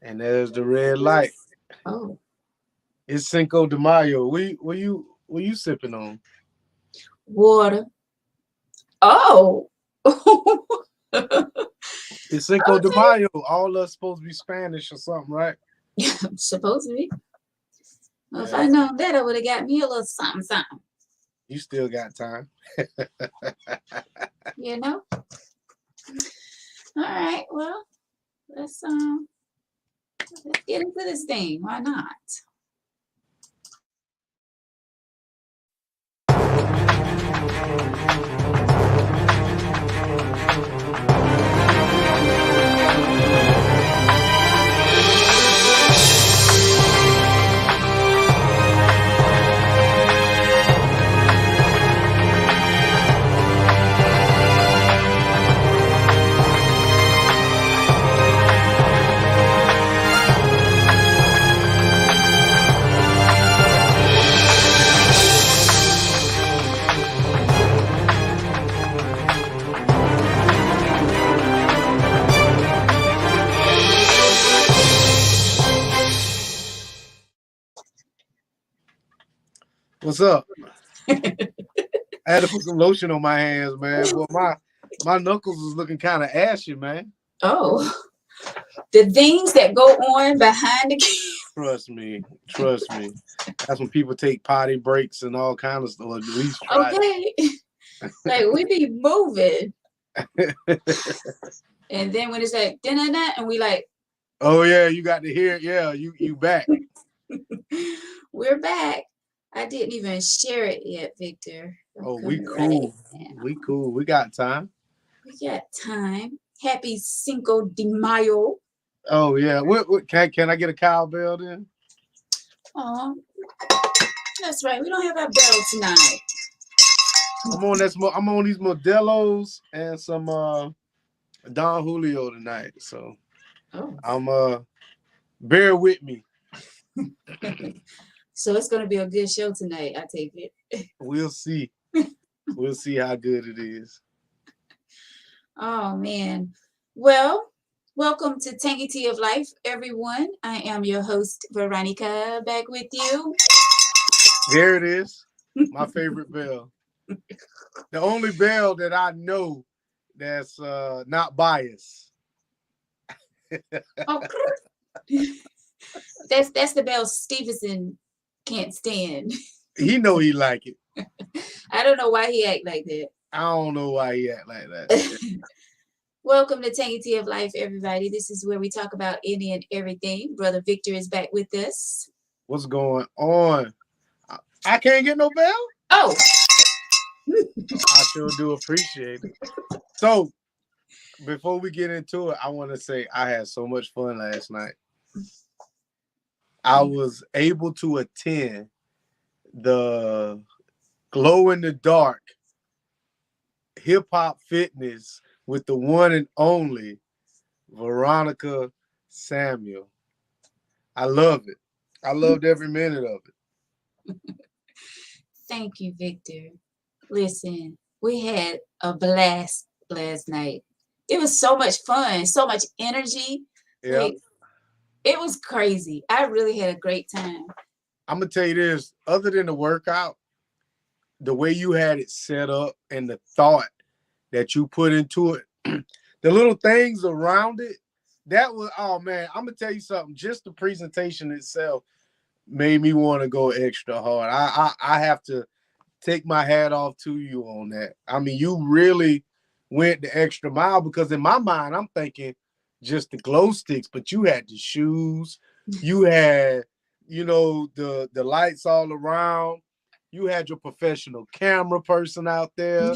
And there's the red light. Oh, It's Cinco de Mayo. What you sipping on? water. Oh. It's Cinco de Okay. Mayo. All us supposed to be Spanish or something, right? Supposed to be. Well, if I Yeah, known that, I would have got me a little something, something. you still got time. You know. All right. Well, let's let's get into this thing. Why not? What's up? I had to put some lotion on my hands, man. Boy, my knuckles is looking kind of ashy, man. Oh, the things that go on behind the Trust me, trust me. That's when people take potty breaks and all kind of stuff. Or at least try okay. Like we be moving, it. and then when it's like da and we like Oh yeah, you got to hear it. Yeah, you back. we're back. I didn't even share it yet, Victor. I'm Oh, we coming right cool. now. We cool. We got time. We got time. Happy Cinco de Mayo. Oh yeah. What can I get a cowbell then? Oh, that's right. We don't have our bell tonight. I'm on these Modelo's and some Don Julio tonight. So Oh, I'm bear with me. so it's gonna be a good show tonight. I take it. We'll see. We'll see how good it is. Oh man. Well, welcome to Tangy Tea of Life, everyone. I am your host, Veronica, back with you. There it is. My favorite bell. The only bell that I know that's not biased. Oh, that's the bell Stevenson can't stand. He know he like it. I don't know why he act like that. I don't know why he act like that. Welcome to Tangy Tea of Life, everybody. This is where we talk about any and everything. Brother Victor is back with us. What's going on? I can't get no bell? Oh, I sure do appreciate it. So, before we get into it, I want to say I had so much fun last night. I was able to attend the glow in the dark hip hop fitness with the one and only Veronica Samuel. I love it. I loved every minute of it. thank you, Victor. Listen, we had a blast last night. It was so much fun, so much energy. Yeah. Like, it was crazy. I really had a great time. I'm gonna tell you this, other than the workout, the way you had it set up and the thought that you put into it, the little things around it, that was, oh man, I'm gonna tell you something. Just the presentation itself made me want to go extra hard. I have to take my hat off to you on that. I mean, you really went the extra mile because in my mind, I'm thinking just the glow sticks, but you had the shoes, you had, the lights all around, you had your professional camera person out there.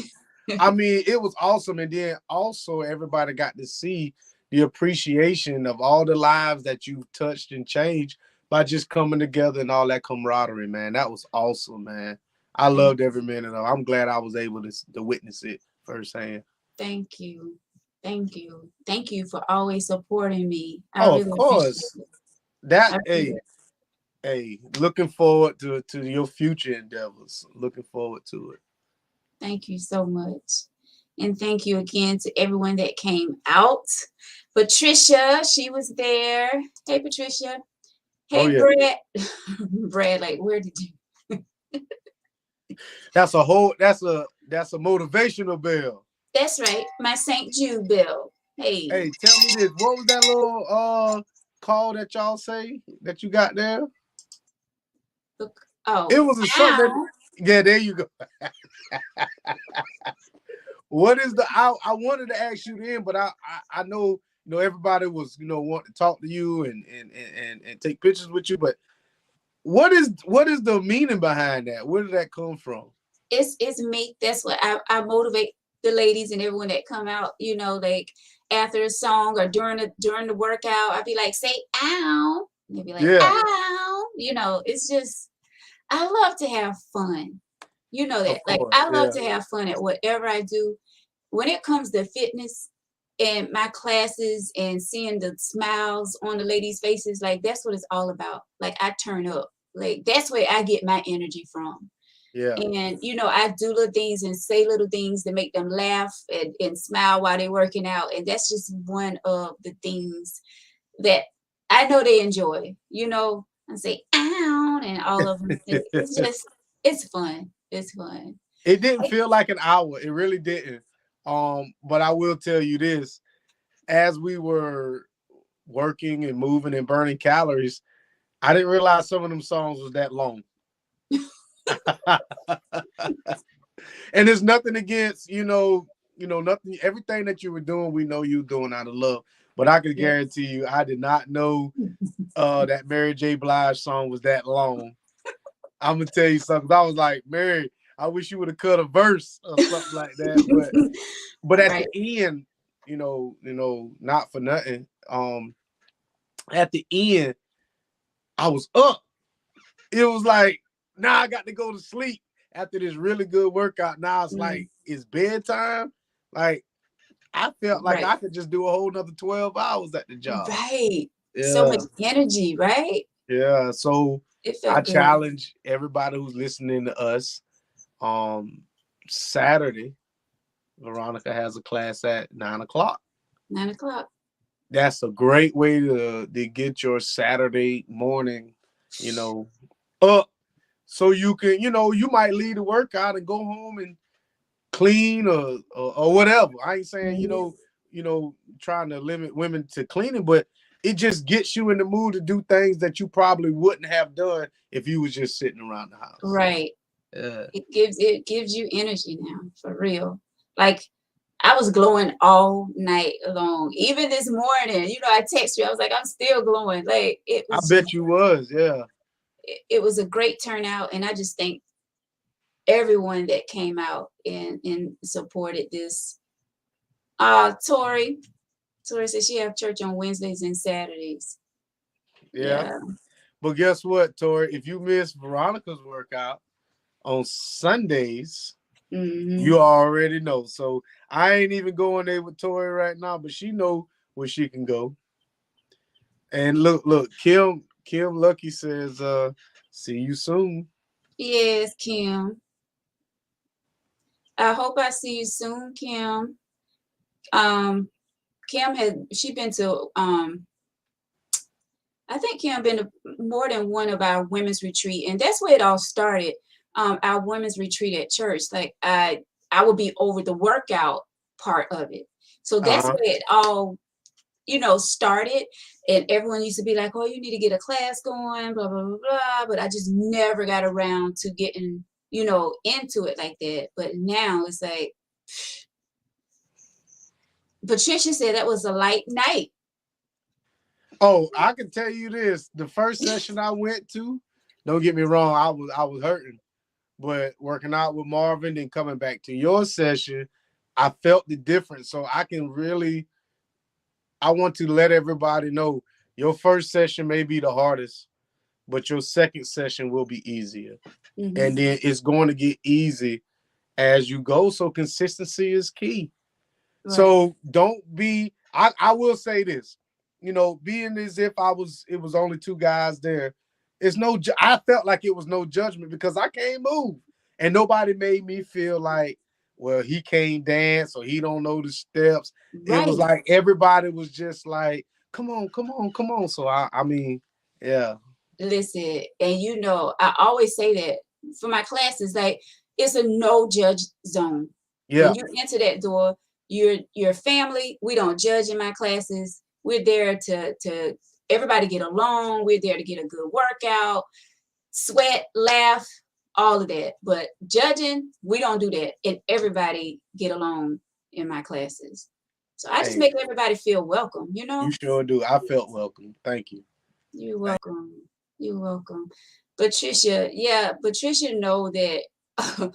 I mean, it was awesome. And then also everybody got to see the appreciation of all the lives that you touched and changed by just coming together and all that camaraderie, man. That was awesome, man. I loved every minute of it. I'm glad I was able to witness it firsthand. Thank you. Thank you. Thank you for always supporting me. I Oh, of really appreciate course. it. That I really, hey, looking forward to your future endeavors. Looking forward to it. thank you so much. And thank you again to everyone that came out. Patricia, she was there. Hey, Patricia. Oh Hey, yeah. Brad. Brad, like, where did you? That's a motivational bell. That's right. My St. Jude bill. Hey. Hey, tell me this. What was that little call that y'all say that you got there? Look. Oh, It was a something that, ow. yeah, there you go. What is the I wanted to ask you then, but I know everybody was wanting to talk to you and take pictures with you, but what is the meaning behind that? Where did that come from? It's me. That's what I motivate the ladies and everyone that come out, like after a song or during the workout, I'd be like, say ow. And they'd be like, Yeah, ow. It's just I love to have fun. You know that. of Like course. I love Yeah, to have fun at whatever I do. When it comes to fitness and my classes and seeing the smiles on the ladies' faces, like that's what it's all about. Like I turn up. Like that's where I get my energy from. yeah, And I do little things and say little things to make them laugh and smile while they're working out. And that's just one of the things that I know they enjoy. I say ow and all of them. It's it just it's fun. It's fun. didn't feel like an hour. It really didn't. But I will tell you this: as we were working and moving and burning calories, I didn't realize some of them songs was that long. And there's nothing against, nothing, everything that you were doing, we know you doing out of love. But I can Yes. guarantee you, I did not know that Mary J. Blige song was that long. I'm gonna tell you something. I was like, Mary, I wish you would have cut a verse or something like that. But at Right. the end, not for nothing. At the end, I was up. It was like, now I got to go to sleep after this really good workout. Now it's Mm, like it's bedtime. Like I felt like right. I could just do a whole nother 12 hours at the job. Right. So Yeah. much energy, right? Yeah. So It I felt good. challenge everybody who's listening to us. Um Saturday, Veronica has a class at 9 o'clock. 9 o'clock. That's a great way to get your Saturday morning, you know, up so you can, you might leave the workout and go home and clean or whatever. I ain't saying, Mhm. trying to limit women to cleaning, but it just gets you in the mood to do things that you probably wouldn't have done if you was just sitting around the house. Right. Yeah. It gives you energy now, for real. Like I was glowing all night long. Even this morning, I text you. I was like, I'm still glowing. Like I bet you was, yeah. it was a great turnout, and I just thank everyone that came out and supported this. Tori, Tori says she have church on Wednesdays and Saturdays. Yeah. Yeah. But guess what, Tori? If you miss Veronica's workout on Sundays, Hmm. you already know. So I ain't even going there with Tori right now, but she know where she can go. And look, Kim Lucky says, see you soon. Yes, Kim. I hope I see you soon, Kim. Um, Kim had she been to I think Kim been to more than one of our women's retreat, and that's where it all started. Our women's retreat at church. Like I would be over the workout part of it. So that's Uh-huh. where it all started. And everyone used to be like, oh, you need to get a class going, blah, blah, blah, blah. But I just never got around to getting, into it like that. But now it's like, Patricia said that was a light night. Oh, I can tell you this. The first session I went to, don't get me wrong, I was hurting. But working out with Marvin, then coming back to your session, I felt the difference. So I want to let everybody know your first session may be the hardest, but your second session will be easier. And Hmm. then it's going to get easy as you go. So consistency is key. Right. So don't be, I will say this, being as if it was only two guys there. I felt like it was no judgment because I can't move and nobody made me feel like well, he can't dance or he don't know the steps. It was Right. like everybody was just like, come on, come on, come on. So I mean, yeah, Listen, and I always say that for my classes, like it's a no judge zone. yeah, When you enter that door, you're family. We don't judge in my classes. We're there to everybody get along. We're there to get a good workout, sweat, laugh, all of that. But judging, we don't do that. And everybody get along in my classes. So I just hey, make everybody feel welcome, you sure do. I felt welcome. Thank you. You're Thank welcome. You're welcome. Patricia, yeah, Patricia know that and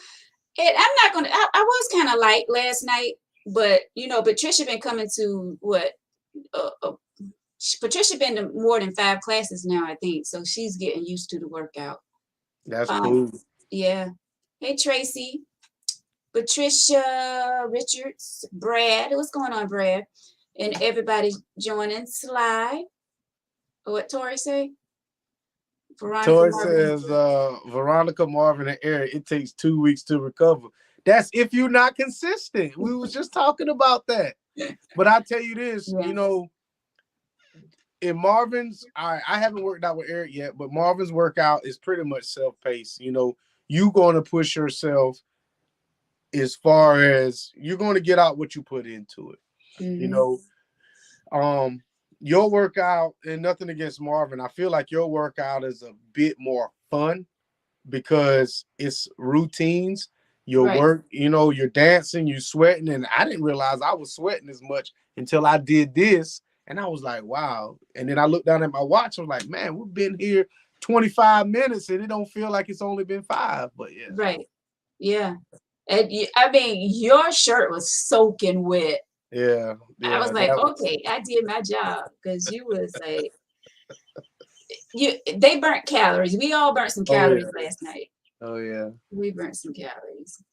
I'm not gonna I was kind of light last night, but Patricia been coming to what Patricia been to more than 5 classes now, I think. So she's getting used to the workout. That's Um, cool. yeah. Hey Tracy, Patricia, Richards, Brad. What's going on, Brad? And everybody joining. Sly. What Tori say? Veronica Toy Marvin. says, Veronica, Marvin, and Eric, it takes 2 weeks to recover. That's if you're not consistent. We was just talking about that. But I tell you this, Yeah. in Marvin's, I haven't worked out with Eric yet, but Marvin's workout is pretty much self-paced. You going to push yourself as far as you're going to get out what you put into it. You Mm-hmm. know, um, your workout, and nothing against Marvin, I feel like your workout is a bit more fun because it's routines. Your Right. work, you're dancing, you're sweating, and I didn't realize I was sweating as much until I did this, and I was like, wow. And then I looked down at my watch. I was like, man, we've been here 25 minutes, and it don't feel like it's only been 5. But yeah, Right. Yeah. And I mean, your shirt was soaking wet. yeah, I was yeah. like, That was. okay, I did my job because you was like, they burnt calories. We all burnt some Oh calories yeah, last night. oh yeah. We burnt some calories.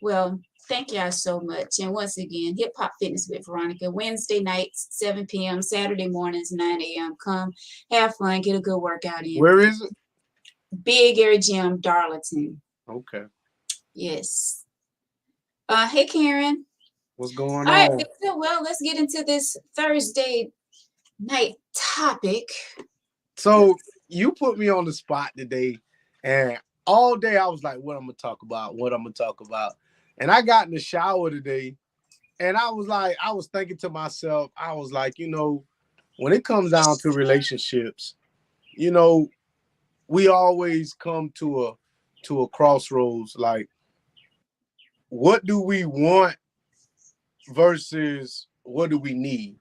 Well, thank y'all so much. And once again, Hip Hop Fitness with Veronica, Wednesday nights, 7 p.m., Saturday mornings, 9 a.m. Come have fun, get a good workout in. Where is it? Big Air Gym, Darlington. Okay, Yes. Hey, Karen. what's going All right, on? Victor. Well, let's get into this Thursday night topic. So you put me on the spot today, and all day I was like, "What I'm gonna talk about? What I'm gonna talk about?" And I got in the shower today, and I was like, I was thinking to myself, I was like, when it comes down to relationships, you know, we always come to a crossroads. Like, what do we want versus what do we need?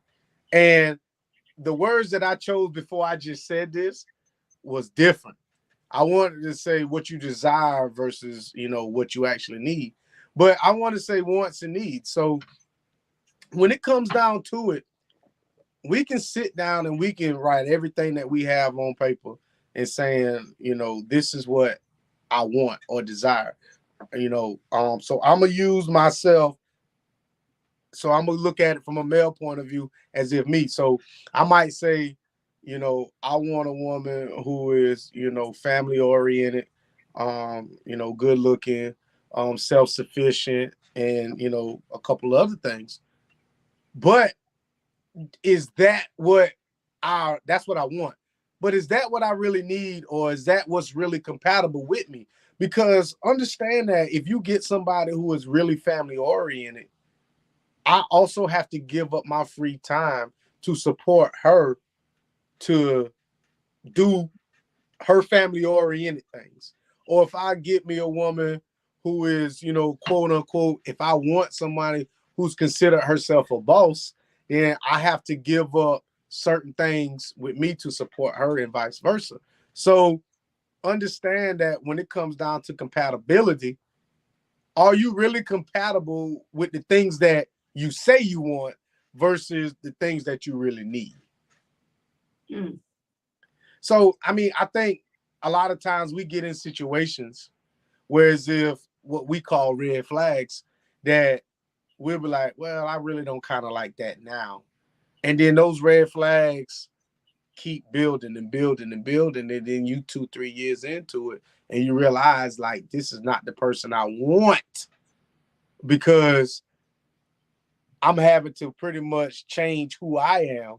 And the words that I chose before I just said this was different. I wanted to say what you desire versus, what you actually need. But I want to say wants and needs. So when it comes down to it, we can sit down and we can write everything that we have on paper and saying, this is what I want or desire. So I'm gonna use myself. So I'm gonna look at it from a male point of view as if me. So I might say, I want a woman who is, family oriented, good looking, self-sufficient, and a couple other things. But is that what that's what I want? But is that what I really need, or is that what's really compatible with me? Because understand that if you get somebody who is really family oriented, I also have to give up my free time to support her to do her family oriented things. Or if I get me a woman who is, quote unquote, if I want somebody who's considered herself a boss, then I have to give up certain things with me to support her and vice versa. So understand that when it comes down to compatibility, are you really compatible with the things that you say you want versus the things that you really need? Mm. So, I mean, I think a lot of times we get in situations whereas if what we call red flags that we'll be like, well, I really don't kind of like that now. And then those red flags keep building and building and building. And then you 2, 3 years into it and you realize like, this is not the person I want. because I'm having to pretty much change who I am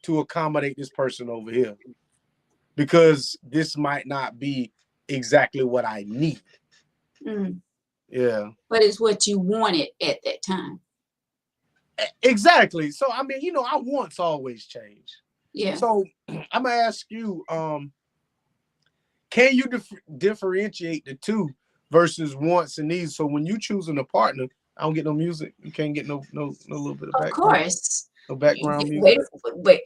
to accommodate this person over here because this might not be exactly what I need. Mm. Yeah, But it's what you wanted at that time. exactly. So I mean, I wants always change. Yeah. So I'm gonna ask you, can you differentiate the two versus wants and needs? So when you choosing a partner, I don't get no music. You can't get no little bit of Of background, course. no background music. Wait, wait,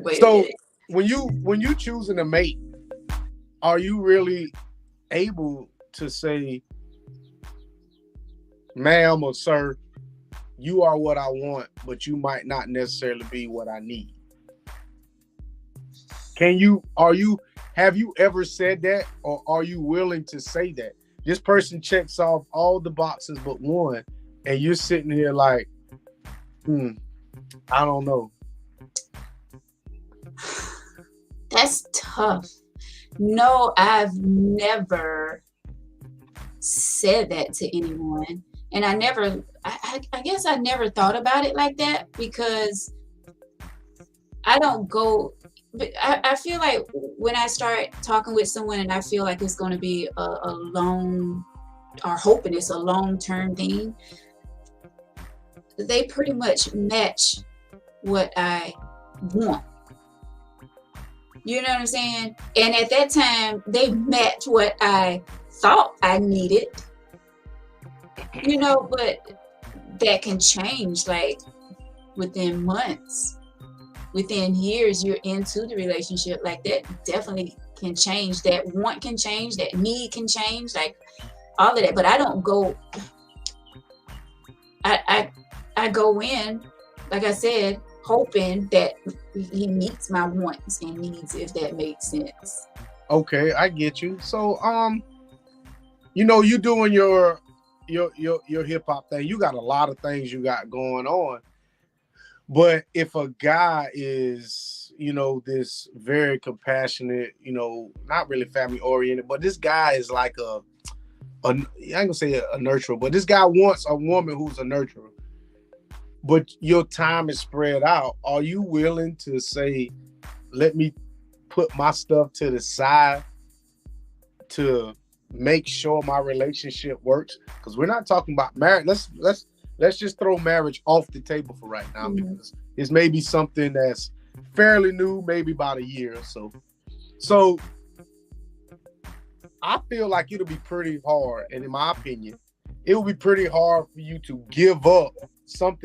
wait a So minute. when you choosing a mate, are you really able to say, ma'am or sir, you are what I want, but you might not necessarily be what I need? Have you ever said that, or are you willing to say that? This person checks off all the boxes but one, and you're sitting here like, I don't know. That's tough. No, I've never said that to anyone. And I guess I never thought about it like that because I don't go, but I feel like when I start talking with someone and I feel like it's going to be a long, or hoping it's a long-term thing, they pretty much match what I want. You know what I'm saying? And at that time, they match what I thought I needed, but that can change like within months, within years, you're into the relationship. Like that definitely can change. That want can change, that need can change, like all of that. But I don't go, I go in, like I said, hoping that he meets my wants and needs, if that makes sense. Okay, I get you. So you doing your hip hop thing. You got a lot of things you got going on. But if a guy is, this very compassionate, not really family oriented, but this guy is like I ain't gonna say a nurturer, but this guy wants a woman who's a nurturer. But your time is spread out. Are you willing to say, let me put my stuff to the side to make sure my relationship works? Because we're not talking about marriage. Let's just throw marriage off the table for right now, because it's maybe something that's fairly new, maybe about a year or so. So I feel like it'll be pretty hard, and in my opinion, it will be pretty hard for you to give up some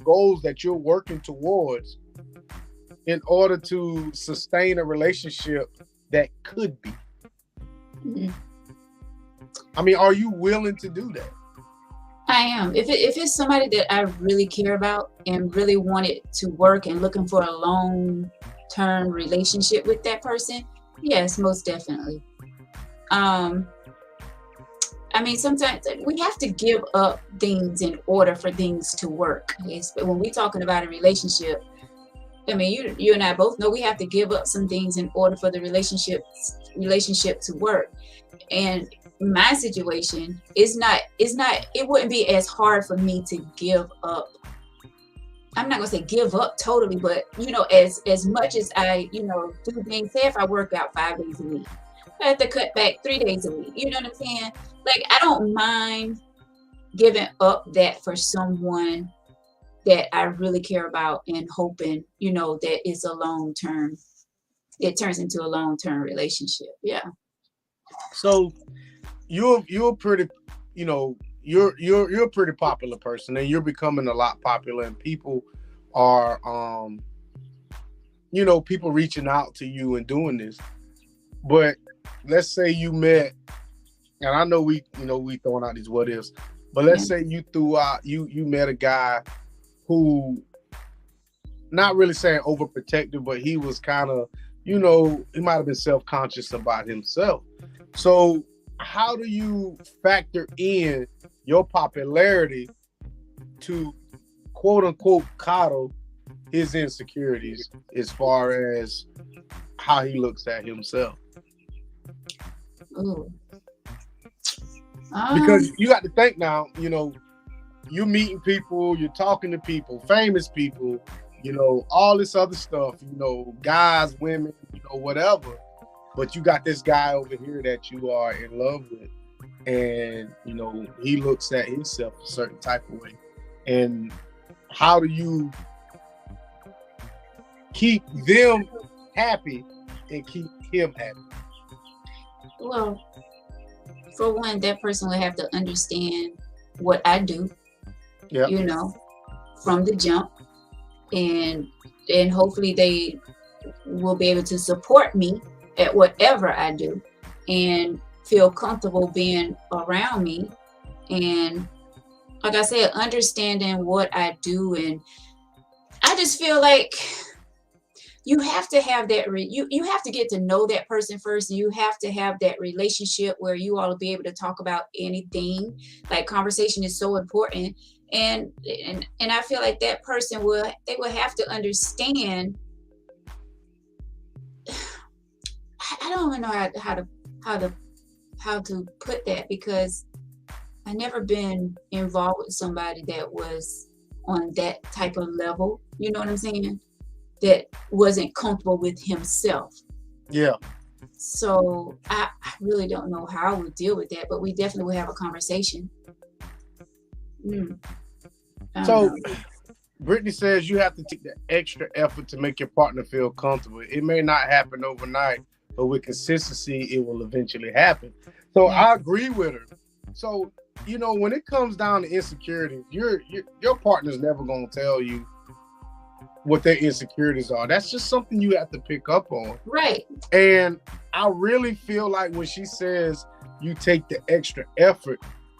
goals that you're working towards in order to sustain a relationship that could be. Mhm. I mean, are you willing to do that? I am. If it's somebody that I really care about and really want it to work and looking for a long-term relationship with that person, yes, most definitely. I mean, sometimes we have to give up things in order for things to work. When we're talking about a relationship, I mean, you and I both know we have to give up some things in order for the relationship to work. And my situation is not, it wouldn't be as hard for me to give up. I'm not gonna say give up totally, but as much as I, do things, say if I work out 5 days a week, I have to cut back 3 days a week. You know what I'm saying? Like, I don't mind giving up that for someone that I really care about and hoping, that it's it turns into a long-term relationship. Yeah. So you're pretty, you're a pretty popular person, and you're becoming a lot popular, and people are people reaching out to you and doing this. But let's say you met, and I know we throwing out these what ifs, but let's say you met a guy who, not really saying overprotective, but he was kind of, he might have been self-conscious about himself. So how do you factor in your popularity to quote unquote coddle his insecurities as far as how he looks at himself? Ooh. Because you got to think now, you're meeting people, you're talking to people, famous people, all this other stuff, guys, women, whatever. But you got this guy over here that you are in love with. And, he looks at himself a certain type of way. And how do you keep them happy and keep him happy? Well, for one, that person will have to understand what I do, Yeah. From the jump. And hopefully they will be able to support me at whatever I do and feel comfortable being around me. And like I said, understanding what I do. And I just feel like you have to have that, you have to get to know that person first. You have to have that relationship where you all will be able to talk about anything. Like, conversation is so important. And I feel like that person will have to understand. I don't even know how to put that, because I never been involved with somebody that was on that type of level. You know what I'm saying? That wasn't comfortable with himself. Yeah. So I really don't know how I would deal with that, but we definitely will have a conversation. So Brittany says you have to take the extra effort to make your partner feel comfortable. It may not happen overnight, but with consistency, it will eventually happen. So I agree with her. So, when it comes down to insecurity, your partner's never going to tell you what their insecurities are. That's just something you have to pick up on. Right. And I really feel like when she says you take the extra effort,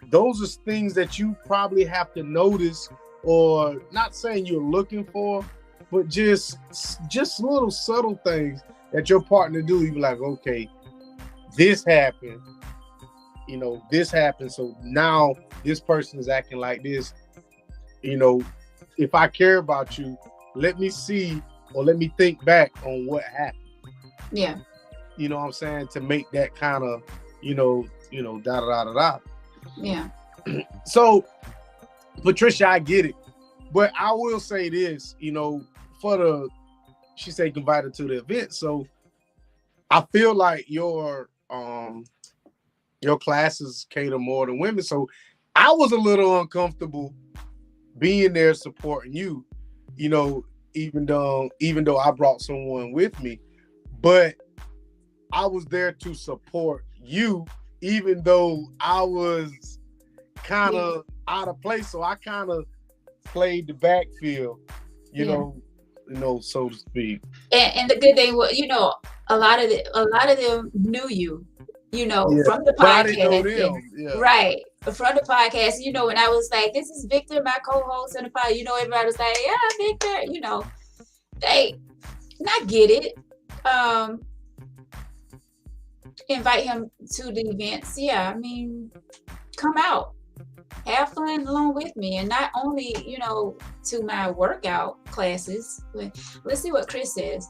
those are things that you probably have to notice, or not saying you're looking for, but just little subtle things that your partner do. You be like, okay, this happened, this happened. So now this person is acting like this. If I care about you, let me see, or let me think back on what happened. Yeah. You know what I'm saying? To make that kind of, da da da da da. Yeah. So, Patricia, I get it, but I will say this, she said invited to the event. So I feel like your classes cater more to women. So I was a little uncomfortable being there supporting you, even though I brought someone with me, but I was there to support you, even though I was kind of out of place. So I kind of played the backfield, so to speak. And the good thing was, a lot of them knew you, from the But I didn't know podcast. them. Yeah. Right. From the podcast, when I was like, this is Victor, my co-host on the podcast, everybody was like, yeah, Victor, they not get it. Invite him to the events. Yeah, I mean, come out, have fun along with me, and not only to my workout classes. Let's see what Chris says.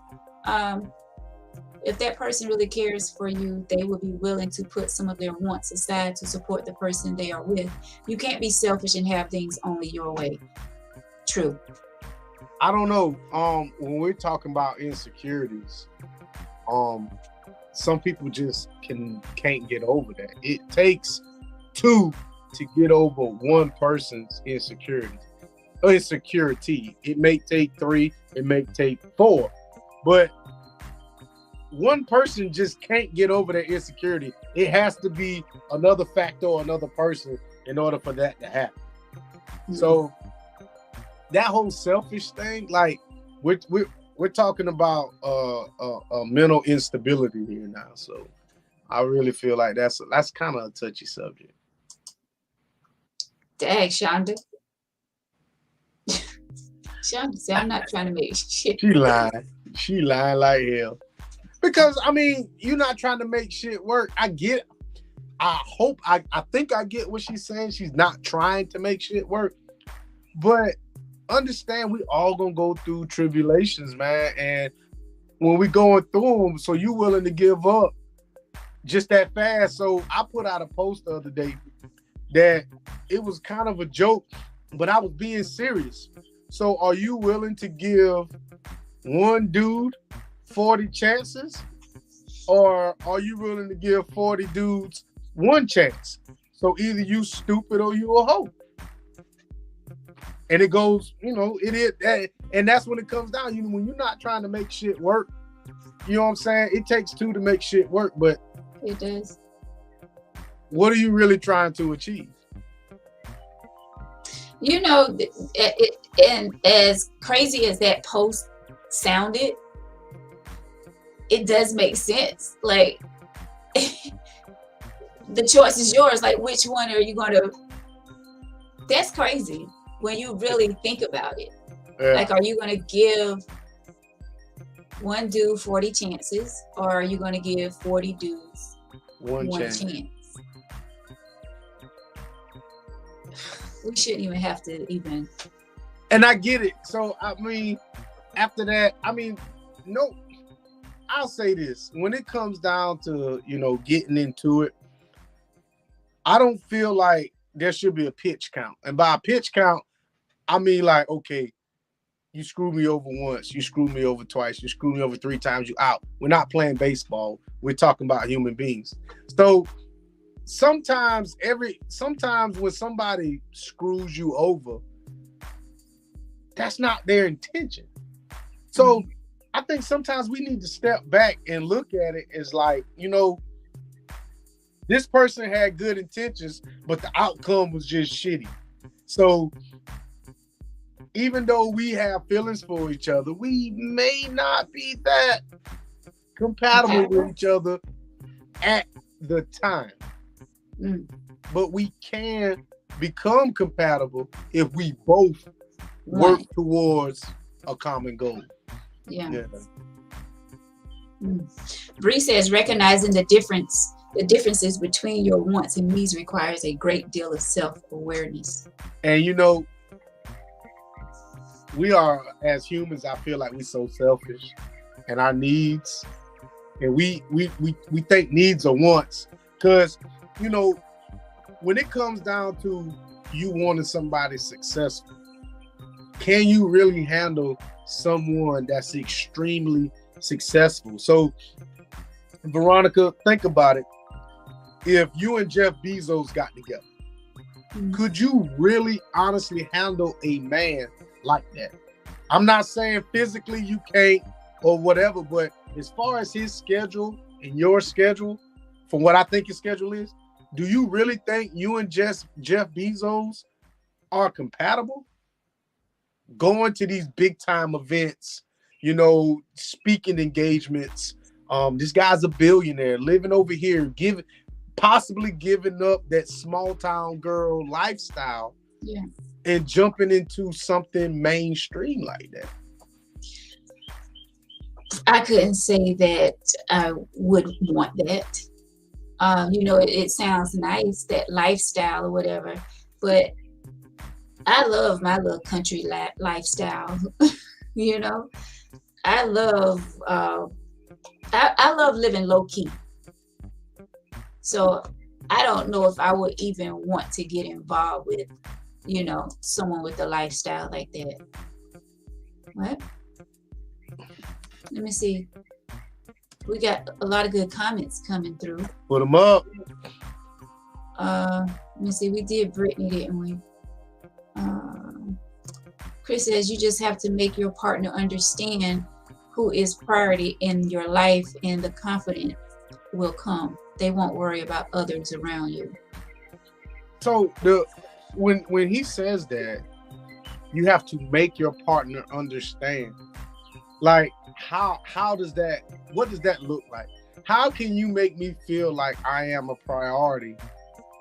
If that person really cares for you, they will be willing to put some of their wants aside to support the person they are with. You can't be selfish and have things only your way. True. I don't know. When we're talking about insecurities, some people just can't get over that. It takes two to get over one person's insecurity. It may take three, it may take four, but one person just can't get over their insecurity. It has to be another factor or another person in order for that to happen. Mm-hmm. So that whole selfish thing, like we're talking about mental instability here now. So I really feel like that's kind of a touchy subject. Dang, Shonda. Shonda said, I'm not trying to make shit. She lying like hell. Because, I mean, you're not trying to make shit work. I get it. I think I get what she's saying. She's not trying to make shit work. But understand, we all gonna go through tribulations, man. And when we going through them, so you willing to give up just that fast. So I put out a post the other day, that it was kind of a joke, but I was being serious. So are you willing to give one dude 40 chances, or are you willing to give 40 dudes one chance? So either you stupid or you a hoe. And it goes, it is and that's when it comes down. When you're not trying to make shit work, you know what I'm saying? It takes two to make shit work, but It does. what are you really trying to achieve? And as crazy as that post sounded, it does make sense. Like, the choice is yours. Like, which one are you going to? That's crazy when you really think about it. Yeah. Like, are you going to give one dude 40 chances, or are you going to give 40 dudes one chance? We shouldn't even have to even. And I get it. So, after that, no, I'll say this. When it comes down to, getting into it, I don't feel like there should be a pitch count. And by a pitch count, I mean, like, okay, you screwed me over once, you screwed me over twice, you screwed me over 3 times, you out. We're not playing baseball. We're talking about human beings. So sometimes when somebody screws you over, that's not their intention. So I think sometimes we need to step back and look at it as like, this person had good intentions, but the outcome was just shitty. So even though we have feelings for each other, we may not be that compatible with each other at the time. But we can become compatible if we both work towards a common goal. Yeah. Bree says recognizing the differences between your wants and needs requires a great deal of self-awareness. And we are, as humans, I feel like we're so selfish, and our needs, and we think needs are wants. Because when it comes down to you wanting somebody successful, can you really handle someone that's extremely successful? So, Veronica, think about it. If you and Jeff Bezos got together, could you really honestly handle a man like that? I'm not saying physically you can't or whatever, but as far as his schedule and your schedule, from what I think his schedule is, do you really think you and Jeff Bezos are compatible? Going to these big time events, speaking engagements. This guy's a billionaire living over here, possibly giving up that small town girl lifestyle, and jumping into something mainstream like that. I couldn't say that I would want that. It sounds nice, that lifestyle or whatever, but I love my little country lifestyle. I love I love living low key. So I don't know if I would even want to get involved with, someone with a lifestyle like that. What? Let me see. We got a lot of good comments coming through. Put them up. Let me see. We did Brittany, didn't we? Chris says you just have to make your partner understand who is priority in your life, and the confidence will come. They won't worry about others around you. So when he says that, you have to make your partner understand. Like, what does that look like? How can you make me feel like I am a priority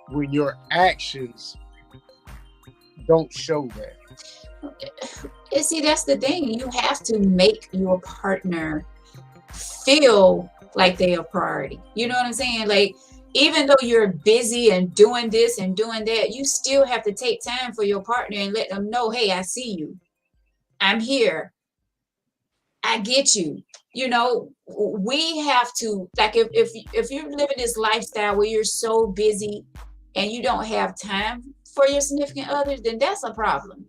when your actions don't show that? And see, that's the thing. You have to make your partner feel like they're a priority. You know what I'm saying? Like, even though you're busy and doing this and doing that, you still have to take time for your partner and let them know, hey, I see you. I'm here. I get you. We have to, like, if you're living this lifestyle where you're so busy and you don't have time for your significant other, then that's a problem.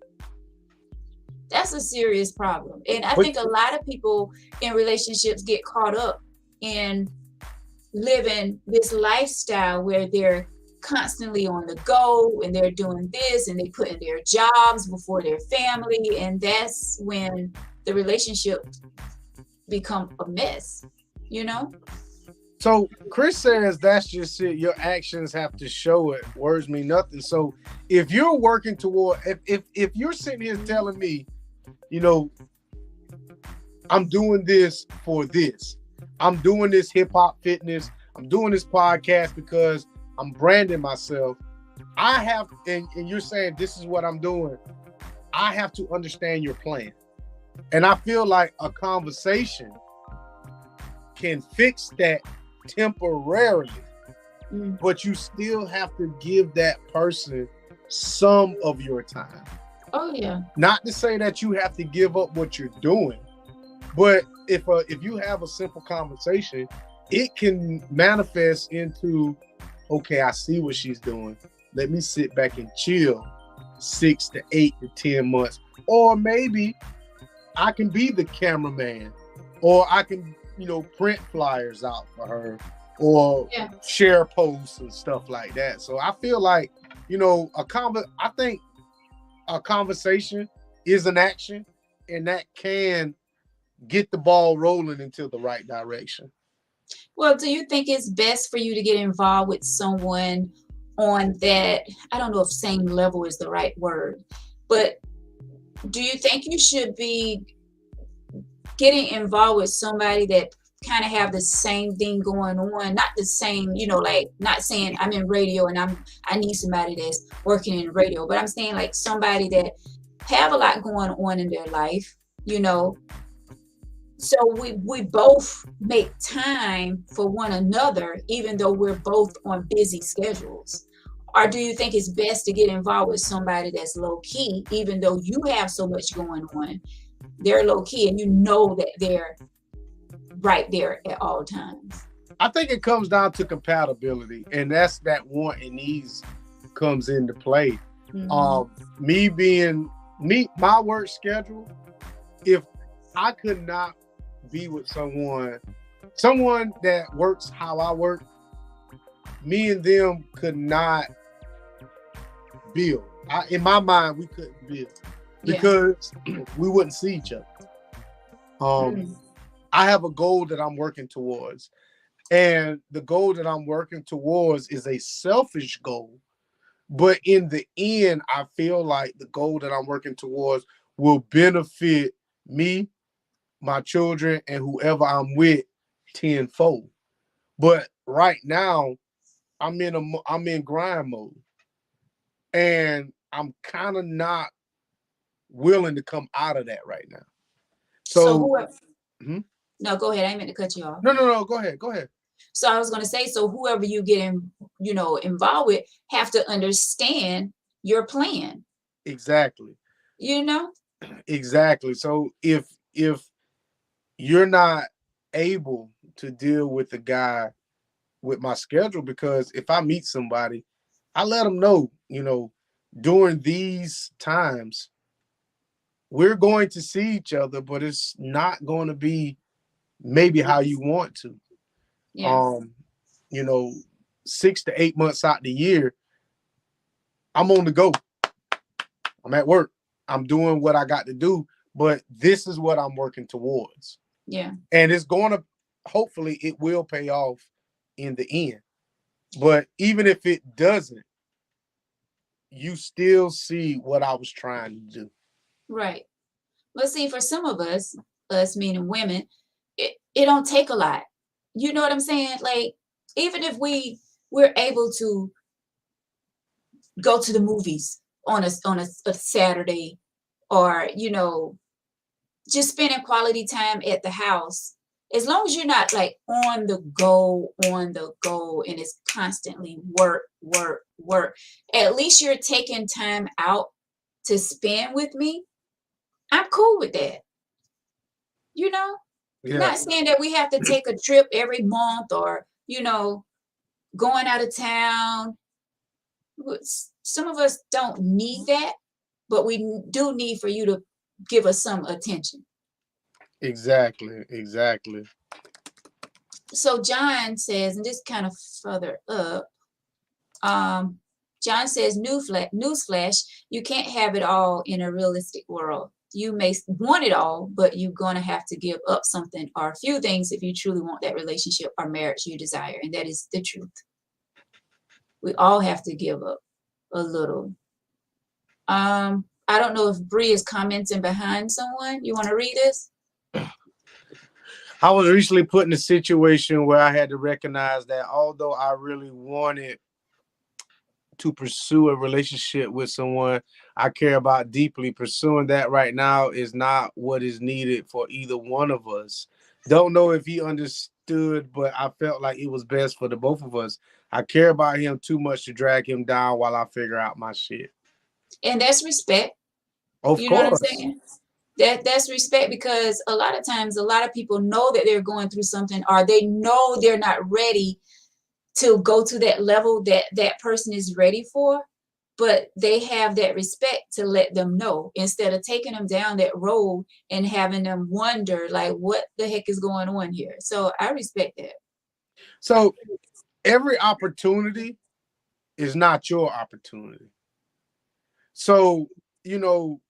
That's a serious problem. And I But think a lot of people in relationships get caught up in living this lifestyle where they're constantly on the go and they're doing this and they put in their jobs before their family. And that's when the relationship become a mess, you know? so Chris says that's just it. Your actions have to show it. Words mean nothing. So if you're working toward, if you're sitting here telling me, you know, I'm doing this for this. I'm doing this hip hop fitness. I'm doing this podcast because I'm branding myself. I have, and you're saying this is what I'm doing. I have to understand your plan. And I feel like a conversation can fix that temporarily, but you still have to give that person some of your time. Oh yeah. Not to say that you have to give up what you're doing, but if you have a simple conversation, it can manifest into, okay, I see what she's doing. Let me sit back and chill 6 to 8 to 10 months. Or maybe I can be the cameraman, or I can, print flyers out for her, or share posts and stuff like that. So I feel like, I think a conversation is an action, and that can get the ball rolling into the right direction. Well, do you think it's best for you to get involved with someone on that, I don't know if same level is the right word, but do you think you should be getting involved with somebody that kind of have the same thing going on? Not the same, like not saying I'm in radio and I need somebody that's working in radio, but I'm saying like somebody that have a lot going on in their life, so we both make time for one another, even though we're both on busy schedules. Or do you think it's best to get involved with somebody that's low key, even though you have so much going on? They're low key and you know that they're right there at all times. I think it comes down to compatibility, and that's that want and needs comes into play. My work schedule, if I could not be with someone that works how I work, me and them could not build. In my mind, we couldn't build because we wouldn't see each other. I have a goal that I'm working towards, and the goal that I'm working towards is a selfish goal. But in the end, I feel like the goal that I'm working towards will benefit me, my children, and whoever I'm with tenfold. But right now, I'm in grind mode, and I'm kind of not willing to come out of that right now. So whoever, no, go ahead. I meant to cut you off. No. Go ahead. So I was going to say, so whoever you get involved with have to understand your plan. Exactly. Exactly. So if you're not able to deal with the guy with my schedule, because if I meet somebody, I let them know, during these times, we're going to see each other, but it's not going to be maybe how you want to. Yes. 6 to 8 months out the year, I'm on the go. I'm at work. I'm doing what I got to do, but this is what I'm working towards. Yeah. And it's going to, hopefully it will pay off in the end. But even if it doesn't, you still see what I was trying to do. Right. But see, for some of us meaning women, it don't take a lot. You know what I'm saying? Like, even if we're able to go to the movies on a Saturday, or just spending quality time at the house, as long as you're not like on the go, and it's constantly work, at least you're taking time out to spend with me. I'm cool with that. Not saying that we have to take a trip every month, or going out of town. some of us don't need that, but we do need for you to give us some attention. Exactly. Exactly. So John says, and this kind of further up, um, John says, newsflash, you can't have it all in a realistic world. You may want it all, but you're going to have to give up something or a few things if you truly want that relationship or marriage you desire. And that is the truth. We all have to give up a little. I don't know if Bree is commenting behind someone. You want to read this? I was recently put in a situation where I had to recognize that although I really wanted to pursue a relationship with someone I care about deeply, pursuing that right now is not what is needed for either one of us. Don't know if he understood, but I felt like it was best for the both of us. I care about him too much to drag him down while I figure out my shit. And that's respect. Of You know what I'm course. saying? That's respect, because a lot of times a lot of people know that they're going through something, or they know they're not ready to go to that level that that person is ready for, but they have that respect to let them know instead of taking them down that road and having them wonder like what the heck is going on here. So I respect that. So every opportunity is not your opportunity. So, you know,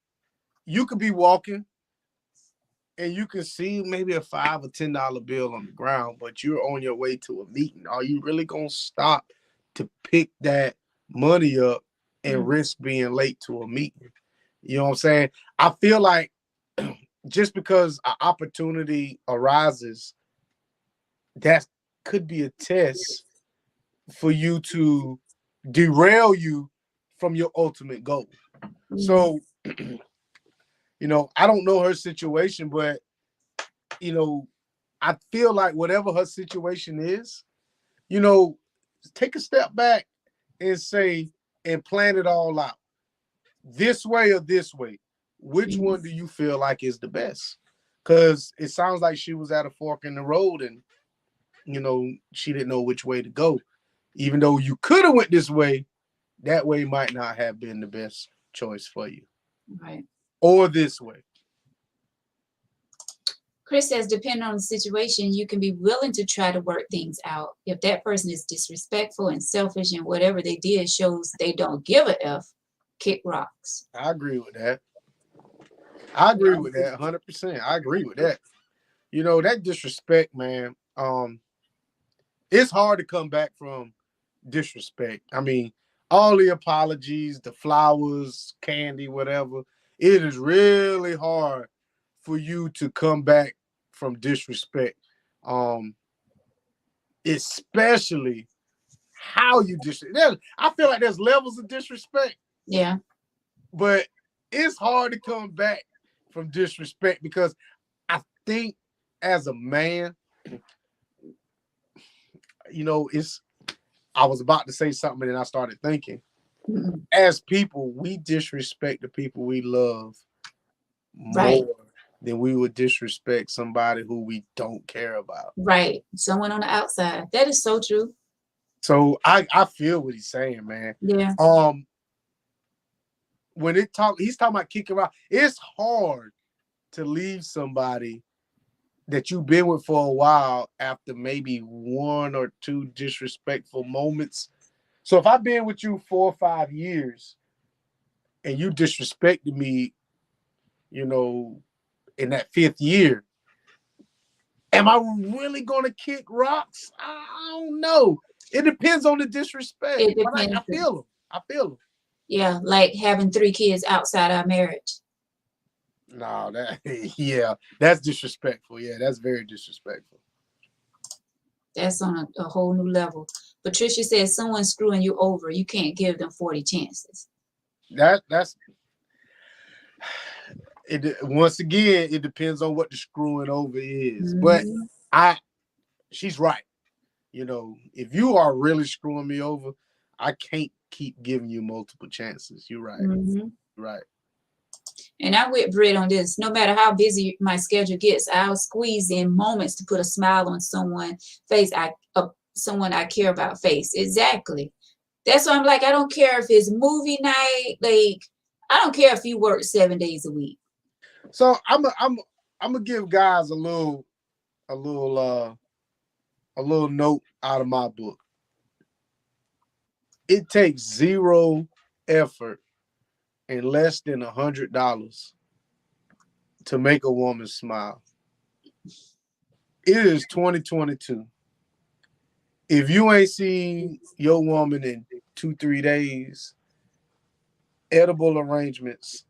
you could be walking and you can see maybe a $5 or $10 bill on the ground, but you're on your way to a meeting. Are you really gonna stop to pick that money up and Mm. risk being late to a meeting? You know what I'm saying? I feel like just because an opportunity arises, that could be a test for you to derail you from your ultimate goal. Mm. So, I don't know her situation, but you know, I feel like whatever her situation is, you know, take a step back and say and plan it all out. This way or this way. Which Mm. one do you feel like is the best? Because it sounds like she was at a fork in the road and she didn't know which way to go. Even though you could have went this way, that way might not have been the best choice for you. Right. Or this way. Chris says, depending on the situation, you can be willing to try to work things out. If that person is disrespectful and selfish and whatever they did shows they don't give a F, kick rocks. I agree with that. I agree with that 100%. I agree with that. That disrespect, man. It's hard to come back from disrespect. I mean, all the apologies, the flowers, candy, whatever. It is really hard for you to come back from disrespect. Um, Especially how you disrespect. I feel like there's levels of disrespect, Yeah. but it's hard to come back from disrespect because I think as a man, it's I was about to say something and I started thinking. Mm-mm. As people, we disrespect the people we love Right. more than we would disrespect somebody who we don't care about. Right. Someone on the outside. That is so true. So I feel what he's saying, man. Yeah. Um, when he's talking about kicking out. It's hard to leave somebody that you've been with for a while after maybe one or two disrespectful moments. So if I've been with you 4 or 5 years and you disrespected me, in that fifth year, am I really gonna kick rocks? I don't know. It depends on the disrespect, It but I depends. feel them. I feel them. Yeah. Like having 3 kids outside our marriage. No, that yeah, that's disrespectful. Yeah, that's very disrespectful. That's on a whole new level. Patricia says someone's screwing you over. You can't give them 40 chances. That's it. Once again, it depends on what the screwing over is. But Mm-hmm. I, she's right. If you are really screwing me over, I can't keep giving you multiple chances. You're right. Mm-hmm. Right. And I'm with Britt on this. No matter how busy my schedule gets, I'll squeeze in moments to put a smile on someone's face. Someone I care about face. Exactly. That's why I'm like, I don't care if it's movie night. Like, I don't care if you work 7 days a week. So I'm gonna give guys a little a little note out of my book. It takes zero effort and less than $100 to make a woman smile. It is 2022. If you ain't seen your woman in 2, 3 days, edible arrangements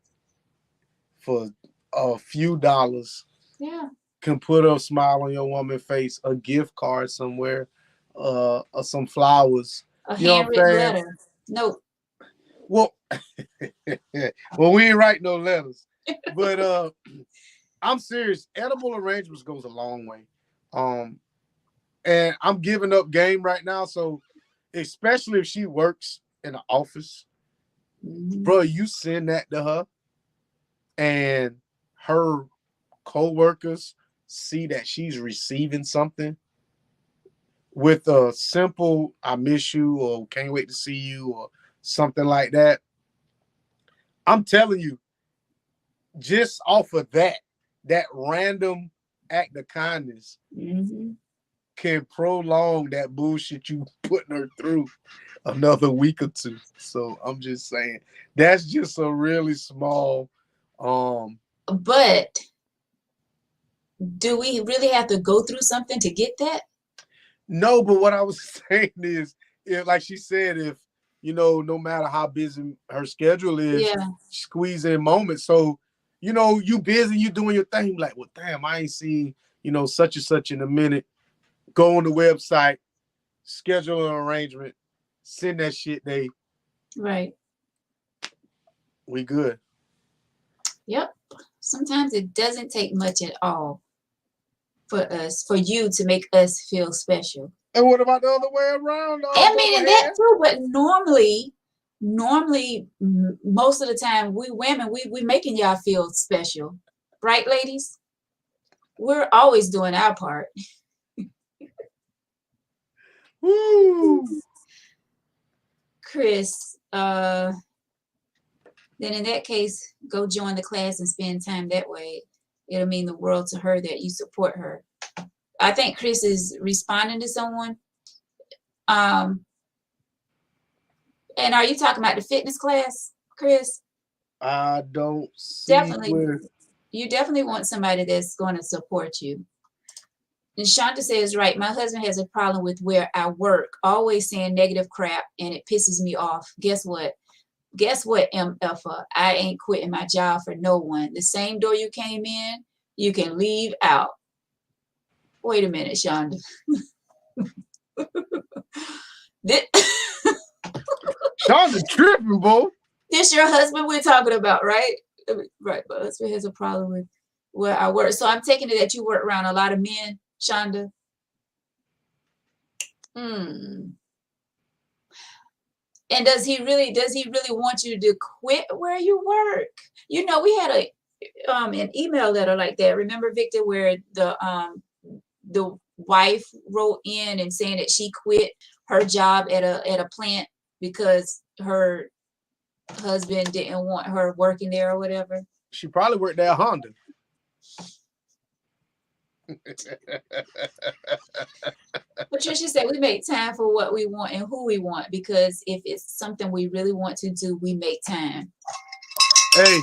for a few dollars Yeah. can put a smile on your woman's face, a gift card somewhere, or some flowers. A You know what I'm handwritten saying? letter. Nope. Well, well, we ain't write no letters, but I'm serious. Edible arrangements goes a long way. Um, and I'm giving up game right now. So, especially if she works in the office, bro, you send that to her, and her co-workers see that she's receiving something with a simple "I miss you" or "Can't wait to see you" or something like that. I'm telling you, just off of that random act of kindness Mm-hmm. can prolong that bullshit you putting her through another week or two. So I'm just saying that's just a really small But do we really have to go through something to get that? no, but what I was saying is if like she said, if no matter how busy her schedule is, Yeah. squeeze in moments. So, you busy, you doing your thing, like, well, damn, I ain't seen, such and such in a minute. Go on the website, schedule an arrangement, send that shit, Right. we good. Yep. Sometimes it doesn't take much at all for you to make us feel special. And what about the other way around, I mean, and that Bubblehead? too, but normally, most of the time, we women, we making y'all feel special. Right, ladies? We're always doing our part. Woo! Chris, then in that case, go join the class and spend time that way. It'll mean the world to her that you support her. I think Chris is responding to someone. Um, and are you talking about the fitness class, Chris? I don't see Definitely, where. you definitely want somebody that's going to support you. And Shanta says, right, my husband has a problem with where I work, always saying negative crap, and it pisses me off. Guess what? Guess what, MFA? I ain't quitting my job for no one. The same door you came in, you can leave out. Wait a minute, Shonda. Shonda tripping, boy. This your husband we're talking about, right? Right, my husband has a problem with where I work. So I'm taking it that you work around a lot of men, Shonda. And does he really want you to quit where you work? We had an email letter like that. Remember, Victor, where the wife wrote in and saying that she quit her job at a plant because her husband didn't want her working there or whatever. She probably worked at Honda. Patricia said we make time for what we want and who we want, because if it's something we really want to do, we make time. Hey,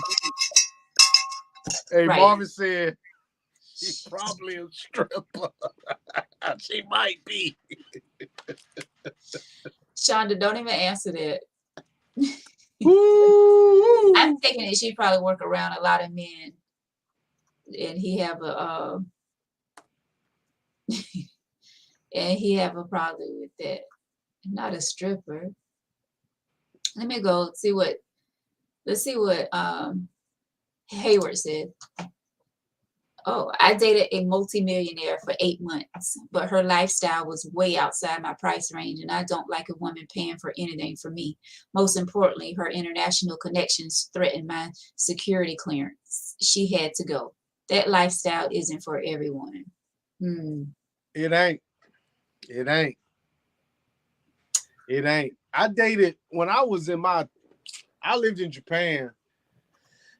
Right. Marvin said she's probably a stripper. She might be. Shonda, don't even answer that. Woo! I'm thinking that she probably work around a lot of men, and he have a and he have a problem with that. Not a stripper. Let me go see what. Let's see what Hayward said. Oh, I dated a multimillionaire for 8 months, but her lifestyle was way outside my price range, and I don't like a woman paying for anything for me. Most importantly, her international connections threatened my security clearance. She had to go. That lifestyle isn't for everyone. It ain't. It ain't. I dated when I was in my. I lived in Japan,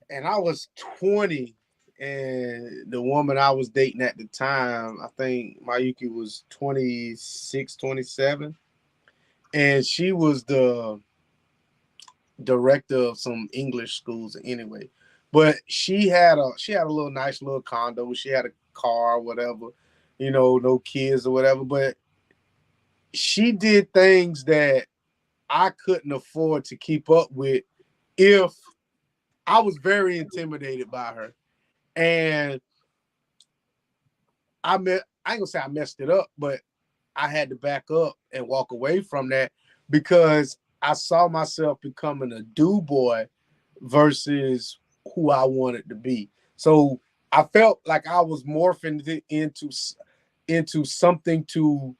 and I was 20, and the woman I was dating at the time, I think Mayuki was 26, 27, and she was the director of some English schools anyway. But she had a little nice little condo. She had a car, whatever, no kids or whatever. But she did things that I couldn't afford to keep up with if I was very intimidated by her. And I ain't gonna say I messed it up, but I had to back up and walk away from that because I saw myself becoming a do boy versus who I wanted to be. So I felt like I was morphing into something to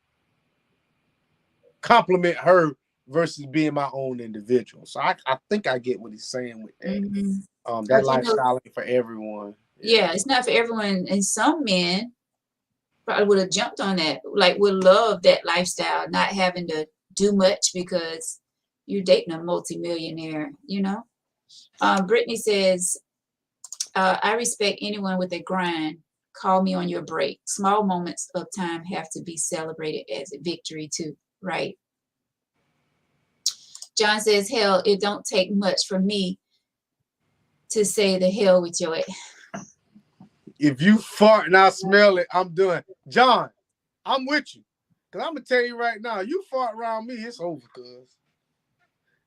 complement her versus being my own individual. So I think I get what he's saying with that. That But lifestyle ain't for everyone. yeah, it's not for everyone. And some men probably would have jumped on that, like would love that lifestyle, not having to do much because you're dating a multimillionaire, Brittany says, I respect anyone with a grind. Call me on your break. Small moments of time have to be celebrated as a victory too, right? John says, hell, it don't take much for me to say the hell with your ass. If you fart and I smell it, I'm done. John, I'm with you. Because I'm going to tell you right now, you fart around me, it's over, cuz.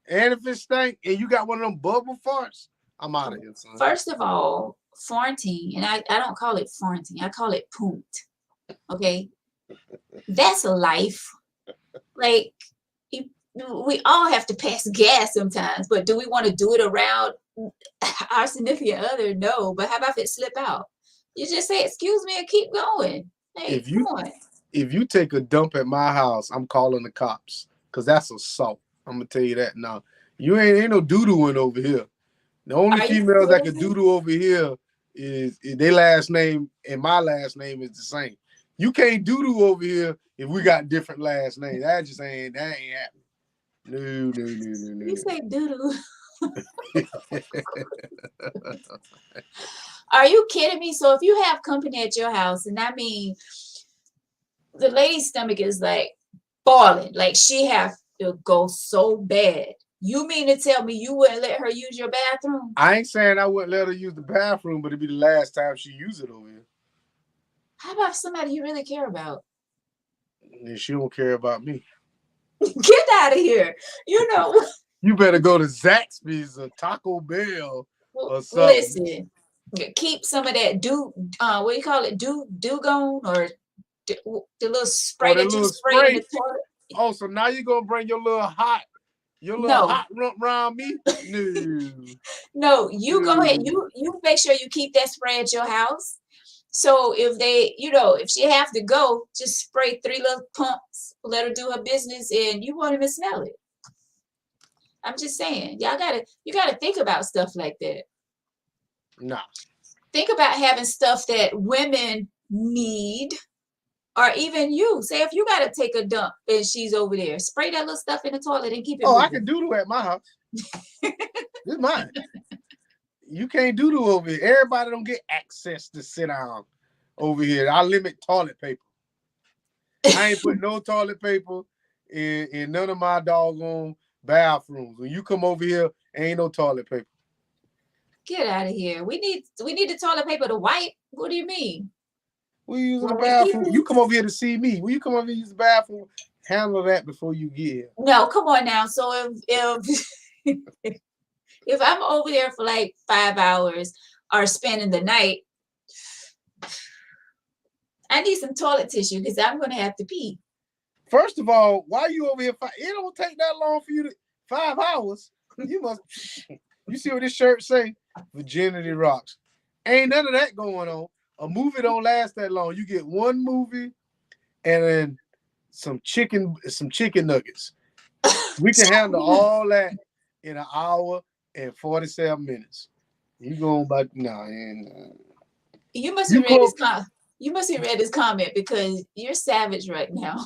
And if it stink and you got one of them bubble farts, I'm out of here, son. First of all, farting, and I don't call it farting, I call it poont. Okay? That's a life. Like, we all have to pass gas sometimes, but do we want to do it around our significant other? No. But how about if it slip out? You just say, excuse me, and keep going. Hey, if you take a dump at my house, I'm calling the cops. Because that's assault. I'm going to tell you that now. You ain't no doo-dooing over here. The only females that can doo-doo over here is their last name and my last name is the same. You can't doo-doo over here if we got different last names. That ain't happening. No. You say doo-doo. Are you kidding me? So if you have company at your house, and I mean, the lady's stomach is like boiling, like she have to go so bad. You mean to tell me you wouldn't let her use your bathroom? I ain't saying I wouldn't let her use the bathroom, but it'd be the last time she use it over here. How about somebody you really care about? And she don't care about me. Get out of here. You better go to Zaxby's or Taco Bell or something. Listen, keep some of that what do you call it? Dugone or the little spray that you spray in the toilet. Oh, so now you're gonna bring your little hot rump around me? No. No, you go ahead. You make sure you keep that spray at your house. So if if she have to go, just spray 3 little pumps, let her do her business, and you won't even smell it. I'm just saying, you gotta think about stuff like that. Nah. Think about having stuff that women need, or even you. Say if you gotta take a dump and she's over there, spray that little stuff in the toilet and keep it moving. I can doodle at my house. It's mine. You can't doodle over here. Everybody don't get access to sit down over here. I limit toilet paper. I ain't put no toilet paper in none of my doggone bathrooms. When you come over here, ain't no toilet paper. Get out of here. We need the toilet paper to wipe. What do you mean? We using the bathroom. You come over here to see me. Will you come over here to use the bathroom? Handle that before you get here. No, come on now. So if if I'm over there for like 5 hours or spending the night, I need some toilet tissue because I'm gonna have to pee. First of all, why are you over here? It don't take that long for you to 5 hours. You must. You see what this shirt say? Virginity rocks. Ain't none of that going on. A movie don't last that long. You get one movie and then some chicken nuggets. We can handle all that in an hour and 47 minutes. You going back now? You must have read this comment. You must have read this comment because you're savage right now.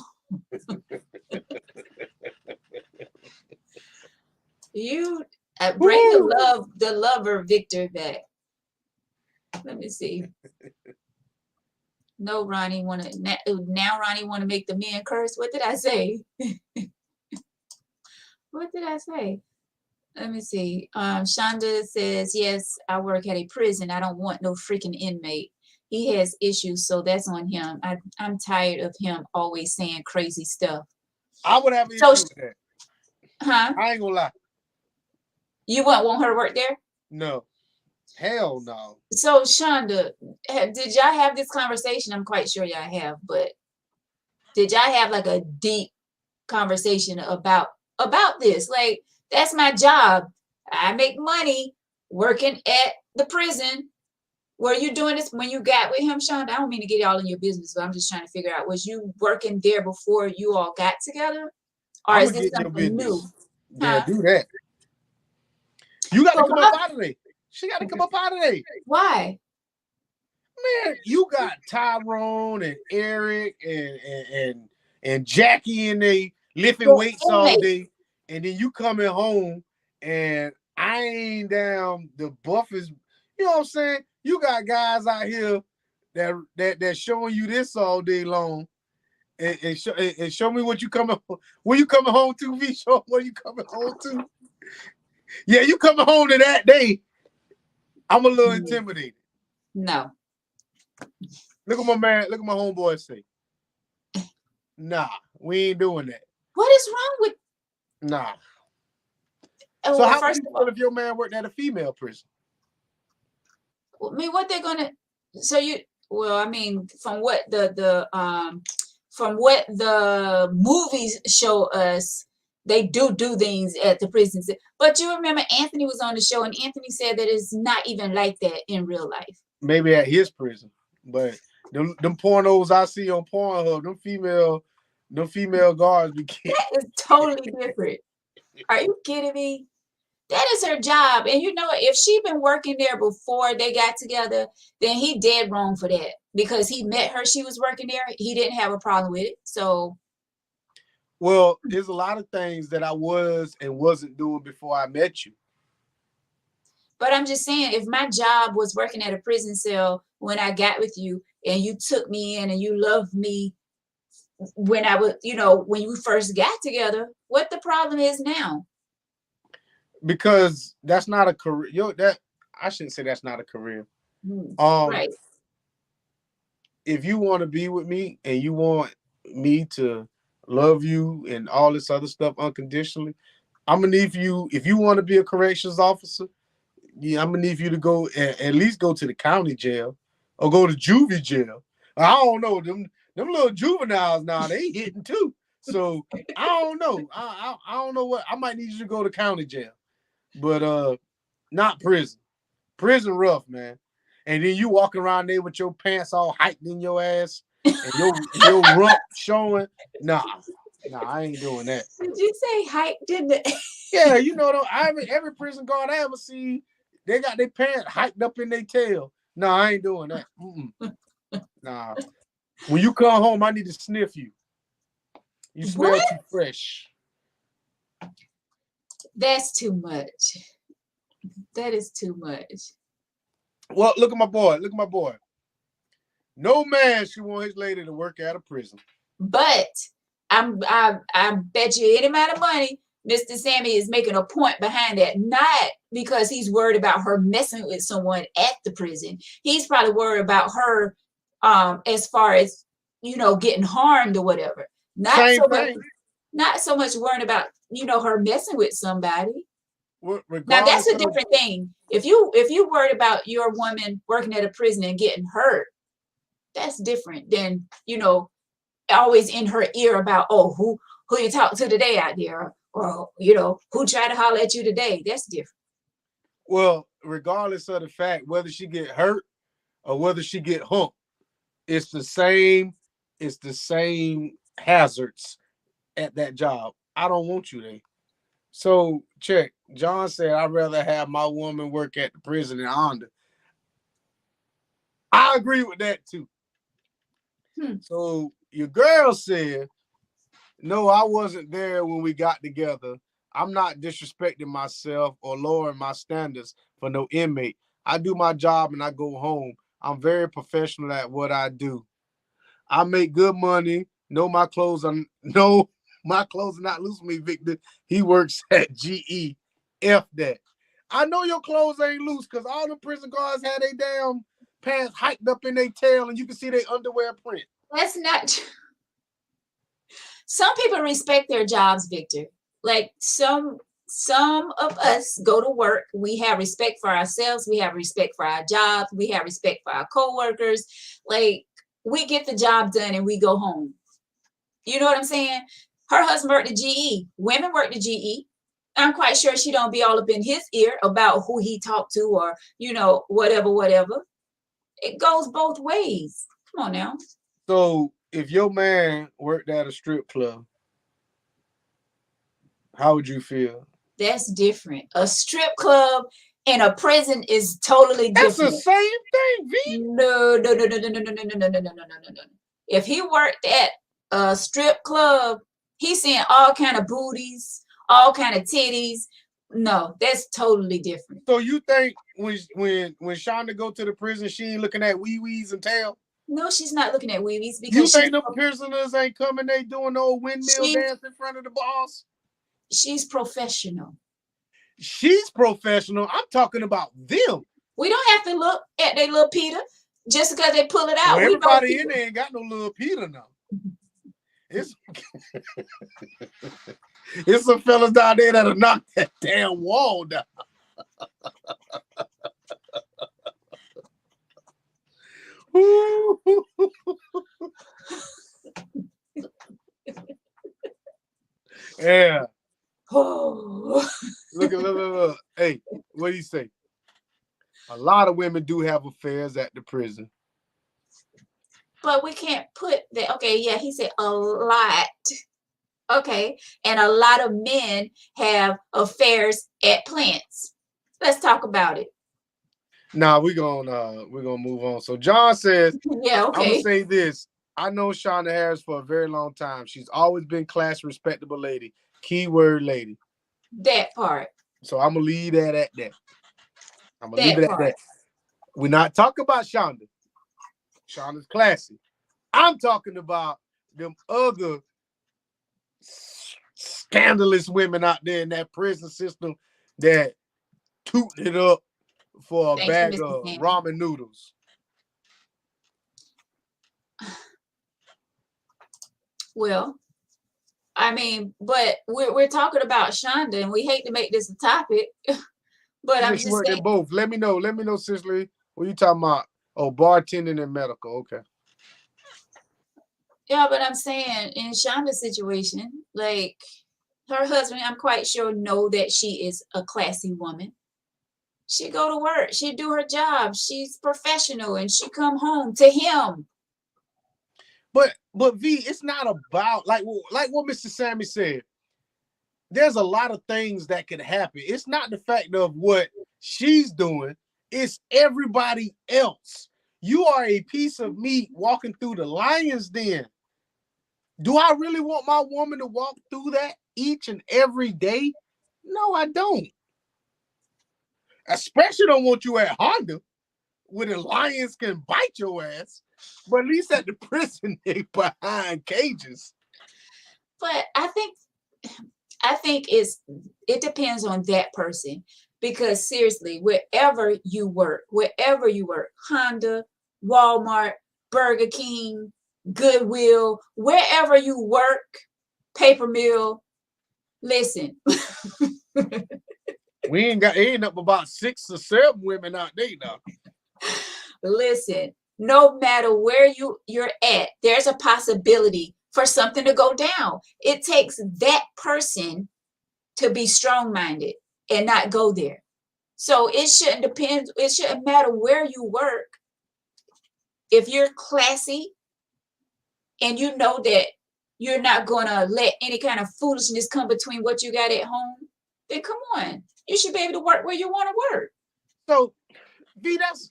You bring Woo! the lover Victor back. Let me see. No, Ronnie want to now. Ronnie want to make the men curse. What did I say? What did I say? Let me see. Shonda says, yes, I work at a prison. I don't want no freaking inmate. He has issues, so that's on him. I'm tired of him always saying crazy stuff. I would have an So, issue with that. huh? I ain't gonna lie. You wouldn't want her to work there? No. Hell no. So, Shonda, did y'all have this conversation? I'm quite sure y'all have, but did y'all have like a deep conversation about this? Like, that's my job. I make money working at the prison. Were you doing this when you got with him, Shonda? I don't mean to get all in your business, but I'm just trying to figure out, was you working there before you all got together? Or I'm is gonna this get in your something new? business. Yeah, Huh? do that. You got to So come up why? out of there. She got to come up out of there. Why? Man, you got Tyrone and Eric and Jackie and they lifting The weights all inmate. day, and then you coming home and I ain't down the buffers. You know what I'm saying? You got guys out here that showing you this all day long, and show me what you coming. Where you coming home to? V, show where you coming home to. Yeah, you coming home to that day. I'm a little intimidated. No. Look at my man. Look at my homeboy say. Nah, we ain't doing that. What is wrong with? Nah. Oh, So well, how would first you of feel all, if your man worked at a female prison? I mean, what they're gonna? So you, well, I mean, from what the movies show us, they do things at the prisons. But you remember Anthony was on the show, and Anthony said that it's not even like that in real life. Maybe at his prison, but them pornos I see on Pornhub, them female guards be That is totally different. Are you kidding me? That is her job. And you know, if she been working there before they got together, then he dead wrong for that. Because he met her, she was working there. He didn't have a problem with it. So, well, there's a lot of things that I was and wasn't doing before I met you. but I'm just saying, if my job was working at a prison cell when I got with you and you took me in and you loved me when I was, when you first got together, what the problem is now? Because that's not a career. That I shouldn't say that's not a career. Um, Right. if you want to be with me and you want me to love you and all this other stuff unconditionally, I'm gonna need you. If you want to be a corrections officer, yeah, I'm gonna need you to go at least go to the county jail or go to juvie jail. I don't know them little juveniles now they hitting too. So I don't know. I don't know what I might need you to go to county jail, but not prison. Prison rough, man. And then you walk around there with your pants all hiked in your ass and your rump showing. Nah, I ain't doing that. Did you say height? Didn't it? Yeah, you know though. Every prison guard I ever see, they got their pants hiked up in their tail. No, I ain't doing that. Nah. When you come home, I need to sniff you. You smell What? too fresh. That's too much. That is too much. Well, look at my boy. Look at my boy. No man should want his lady to work at a prison. But I bet you any amount of money, Mr. Sammy is making a point behind that. Not because he's worried about her messing with someone at the prison. He's probably worried about her as far as getting harmed or whatever. Not Same so much thing. not so much worried about, her messing with somebody. Now that's Regardless a of different thing. If you worried about your woman working at a prison and getting hurt, that's different than, always in her ear about, oh, who you talk to today out there, or who tried to holler at you today. That's different. well, regardless of the fact whether she get hurt or whether she get humped, it's the same. It's the same hazards at that job. I don't want you there. So check. John said I'd rather have my woman work at the prison than under. I agree with that too. So your girl said, no, I wasn't there when we got together. I'm not disrespecting myself or lowering my standards for no inmate. I do my job and I go home. I'm very professional at what I do. I make good money. Know my clothes are no my clothes are not loose with me, Victor. He works at GE. F that. I know your clothes ain't loose because all the prison guards had their damn pants hiked up in their tail and you can see their underwear print. That's not. Some people respect their jobs, Victor. Like some of us go to work. We have respect for ourselves. We have respect for our jobs. We have respect for our coworkers. Like we get the job done and we go home. You know what I'm saying? Her husband worked at GE. Women work at GE. I'm quite sure she don't be all up in his ear about who he talked to or, whatever. It goes both ways. Come on now. So if your man worked at a strip club, how would you feel? That's different. A strip club and a prison is totally That's the different. same thing, V. No, no, no, no, no, no, no, no, no, no, no, no, no, no, no. If he worked at a strip club, he's seeing all kind of booties, all kind of titties. No, that's totally different. So you think when Shonda go to the prison, she ain't looking at wee wees and tail? No, she's not looking at weebies You because think the prisoners ain't coming? They doing the old windmill she's dance in front of the boss? she's professional. She's professional. I'm talking about them. We don't have to look at their little Peter just because they pull it out. Well, We know everybody in people. there ain't got no little Peter now. It's it's some fellas down there that'll knock that damn wall down. Yeah. Oh. Look. Hey, what do you say? A lot of women do have affairs at the prison. But we can't put that. Okay, yeah, he said a lot. Okay, and a lot of men have affairs at plants. Let's talk about it. Nah, we're gonna move on. So John says, Yeah, I'm gonna okay. say this. I know Shonda Harris for a very long time. She's always been classy, respectable lady. Keyword lady. That part. So I'm gonna leave that at that. I'm gonna leave That it at that. part. We're not talking about Shonda. Shonda's classy. I'm talking about them other scandalous women out there in that prison system that tooting it up for a Thank you, bag Mr. of Sam. ramen noodles. Well, I mean, but we're talking about Shonda, and we hate to make this a topic, but I'm She just worked saying. in both. Let me know, Cicely. What you talking about? Oh, bartending and medical. Okay. Yeah, but I'm saying in Shonda's situation, like her husband, I'm quite sure know that she is a classy woman. She go to work, she do her job, she's professional, and she come home to him. But V, it's not about like what Mr. Sammy said. There's a lot of things that could happen. It's not the fact of what she's doing, it's everybody else. You are a piece of meat walking through the lion's den. Do I really want my woman to walk through that each and every day? No, I don't. Especially don't want you at Honda where the lions can bite your ass. But at least at the prison, they behind cages. But I think it depends on that person because seriously, wherever you work, Honda, Walmart, Burger King, Goodwill, wherever you work, paper mill, listen. We ain't up about 6 or 7 women out there now. Listen, no matter where you're at, there's a possibility for something to go down. It takes that person to be strong-minded and not go there. So it shouldn't matter where you work. If you're classy and you know that you're not gonna let any kind of foolishness come between what you got at home, then come on. You should be able to work where you want to work. So, V, that's,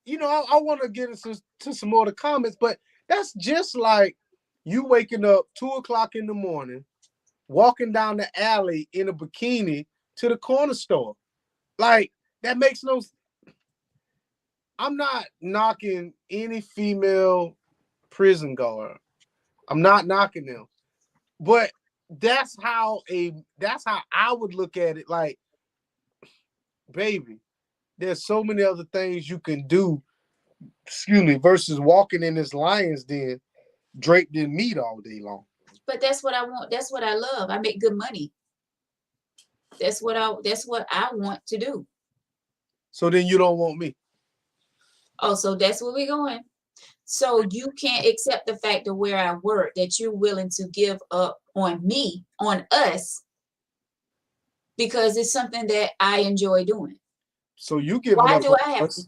I want to get into some more of the comments, but that's just like you waking up 2 o'clock in the morning, walking down the alley in a bikini to the corner store. Like, that makes no. I'm not knocking any female prison guard. I'm not knocking them. But that's how I would look at it. Like, baby, there's so many other things you can do, excuse me, versus walking in this lion's den draped in meat all day long. But that's what I want. That's what I love. I make good money. That's what I want to do. So then you don't want me. Oh, so that's where we're going. So you can't accept the fact of where I work, that you're willing to give up on me, on us, because it's something that I enjoy doing. So you giving Why up do on I have to? us.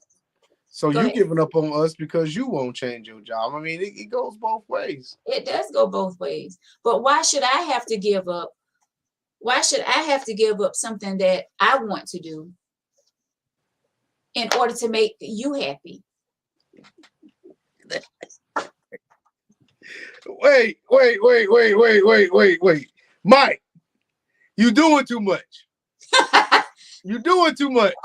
So Go you ahead. giving up on us because you won't change your job. I mean, it goes both ways. It does go both ways. But why should I have to give up? Why should I have to give up something that I want to do in order to make you happy? Wait. Mike, you doing too much. You doing too much.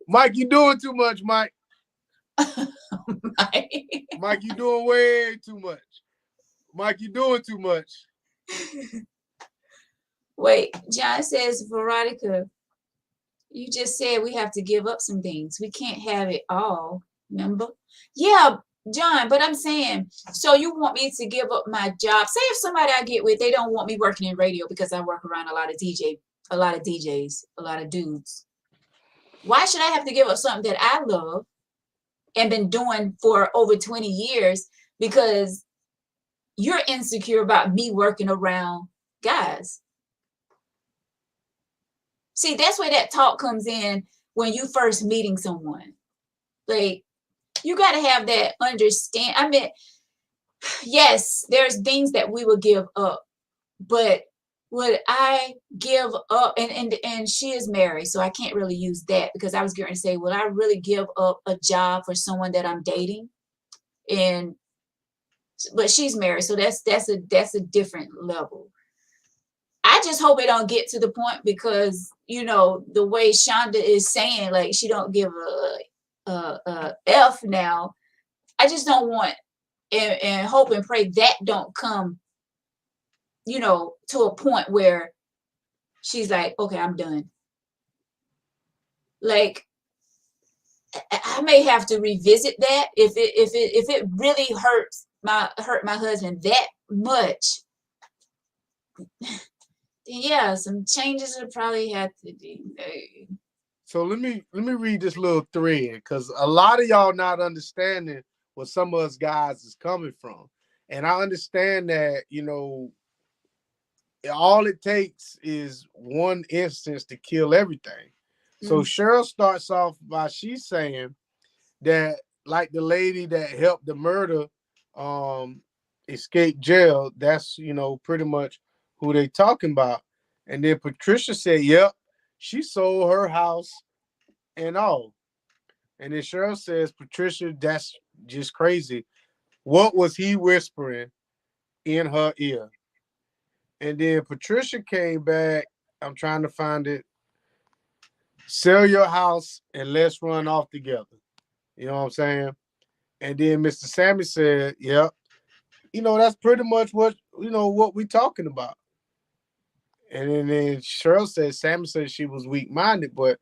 Mike, you doing too much, Mike. Mike, you doing way too much. Mike, you doing too much. Wait, John says, Veronica, you just said we have to give up some things. We can't have it all, remember? Yeah, John, but I'm saying, so you want me to give up my job? Say if somebody I get with, they don't want me working in radio because I work around a lot of DJs, a lot of dudes. Why should I have to give up something that I love and been doing for over 20 years because you're insecure about me working around guys? See, that's where that talk comes in when you first meeting someone. Like, you got to have that understand. I mean, yes, there's things that we would give up, but would I give up? And she is married, so I can't really use that because I was going to say, would I really give up a job for someone that I'm dating? And but she's married, so that's a different level. I just hope it don't get to the point because the way Shonda is saying, like she don't give a F now. I just don't want and hope and pray that don't come, to a point where she's like, okay, I'm done. Like I may have to revisit that if it really hurt my husband that much. Yeah, some changes will probably have to be made. So let me read this little thread because a lot of y'all not understanding where some of us guys is coming from. And I understand that, all it takes is one instance to kill everything. So Cheryl starts off by she's saying that like the lady that helped the murder escape jail, that's pretty much who they talking about. And then Patricia said, yep, she sold her house and all. And then Cheryl says, Patricia, that's just crazy. What was he whispering in her ear? And then Patricia came back. I'm trying to find it. Sell your house and let's run off together. You know what I'm saying? And then Mr. Sammy said, yep. That's pretty much what we talking about. And then Cheryl said, Sammy said she was weak-minded. But,